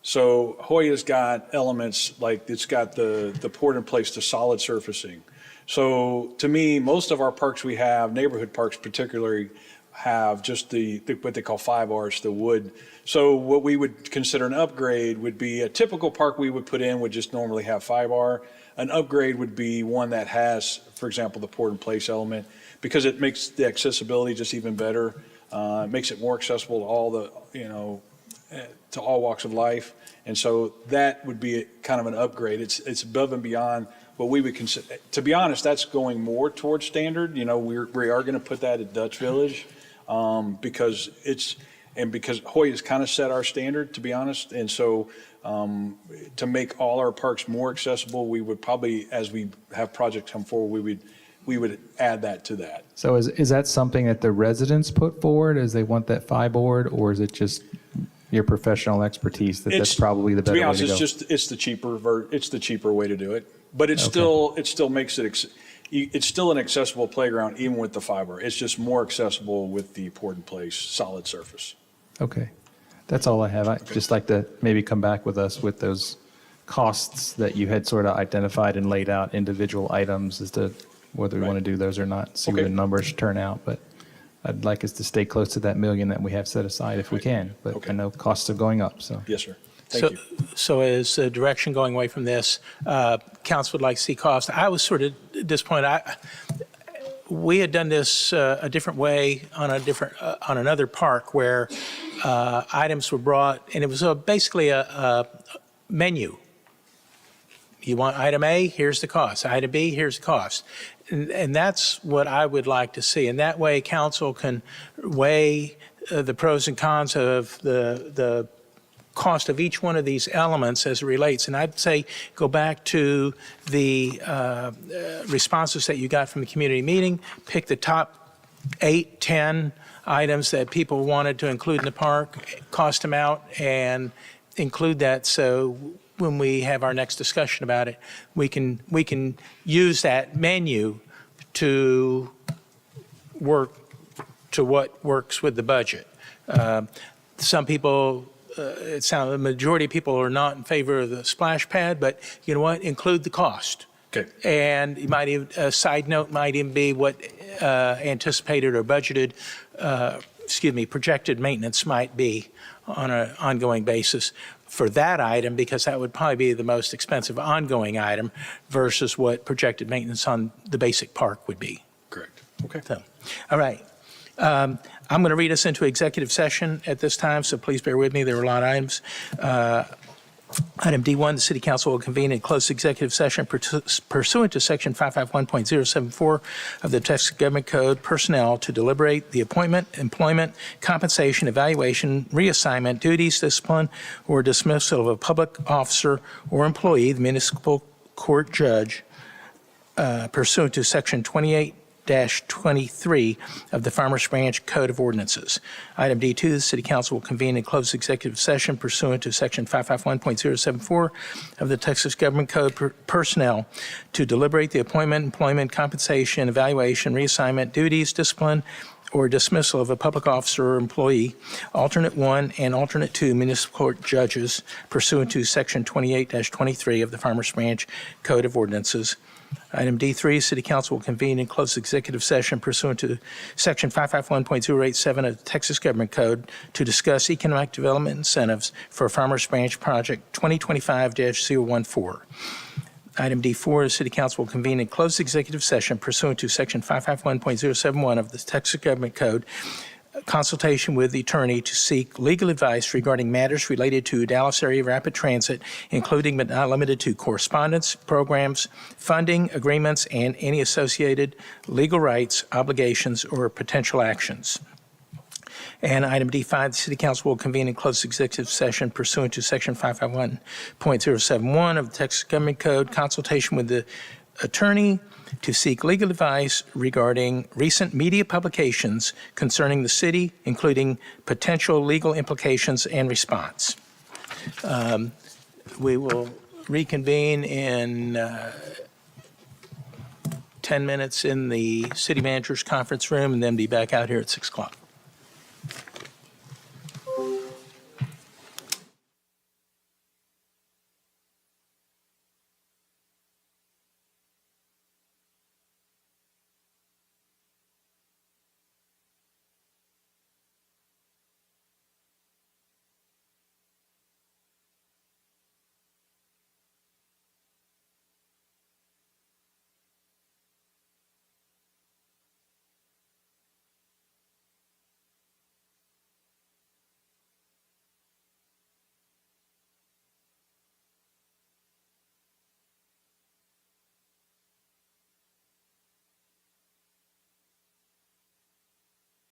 So Hoya's got elements like it's got the poured in place, the solid surfacing. So to me, most of our parks we have, neighborhood parks particularly, have just the what they call 5Rs, the wood. So what we would consider an upgrade would be a typical park we would put in would just normally have 5R. An upgrade would be one that has, for example, the poured in place element, because it makes the accessibility just even better. It makes it more accessible to all the, to all walks of life. And so that would be kind of an upgrade. It's above and beyond what we would consider. To be honest, that's going more towards standard. We are going to put that at Dutch Village because Hoya's kind of set our standard, to be honest. And so to make all our parks more accessible, we would probably, as we have projects come forward, we would add that to that. So is that something that the residents put forward as they want that 5-board, or is it just your professional expertise that's probably the better way to go? To be honest, it's the cheaper way to do it. But it still makes it, it's still an accessible playground even with the fiber. It's just more accessible with the poured-in-place solid surface. Okay. That's all I have. I'd just like to maybe come back with us with those costs that you had sort of identified and laid out, individual items as to whether we want to do those or not, see what Okay. the numbers turn out. But I'd like us to stay close to that million that we have set aside if we can. But Okay. I know costs are going up, so. Yes, sir. Thank you. So as a direction going away from this, council would like to see cost. I was sort of disappointed. We had done this a different way on on another park where items were brought, and it was basically a menu. You want item A, here's the cost. Item B, here's the cost. And that's what I would like to see. And that way, council can weigh the pros and cons of the cost of each one of these elements as it relates. And I'd say go back to the responses that you got from the community meeting, pick the top 8, 10 items that people wanted to include in the park, cost them out, and include that. So when we have our next discussion about it, we can use that menu to work to what works with the budget. Some people, it sounds, the majority of people are not in favor of the splash pad, but you know what? Include the cost. Okay. And you might even, a side note might even be what anticipated or budgeted, projected maintenance might be on an ongoing basis for that item, because that would probably be the most expensive ongoing item versus what projected maintenance on the basic park would be. Correct. Okay. So, all right. I'm going to read us into executive session at this time, so please bear with me. There are a lot of items. Item D1, the City Council will convene in closed executive session pursuant to Section 551.074 of the Texas Government Code, personnel to deliberate the appointment, employment, compensation, evaluation, reassignment, duties, discipline, or dismissal of a public officer or employee, the municipal court judge, pursuant to Section 28-23 of the Farmers Branch Code of Ordinances. Item D2, the City Council will convene in closed executive session pursuant to Section 551.074 of the Texas Government Code, personnel to deliberate the appointment, employment, compensation, evaluation, reassignment, duties, discipline, or dismissal of a public officer or employee, alternate 1 and alternate 2 municipal court judges pursuant to Section 28-23 of the Farmers Branch Code of Ordinances. Item D3, City Council will convene in closed executive session pursuant to Section 551.087 of the Texas Government Code to discuss economic development incentives for Farmers Branch Project 2025-014. Item D4, the City Council will convene in closed executive session pursuant to Section 551.071 of the Texas Government Code, consultation with the attorney to seek legal advice regarding matters related to Dallas area rapid transit, including but not limited to correspondence, programs, funding, agreements, and any associated legal rights, obligations, or potential actions. And item D5, the City Council will convene in closed executive session pursuant to Section 551.071 of the Texas Government Code, consultation with the attorney to seek legal advice regarding recent media publications concerning the city, including potential legal implications and response. We will reconvene in 10 minutes in the city manager's conference room and then be back out here at 6 o'clock.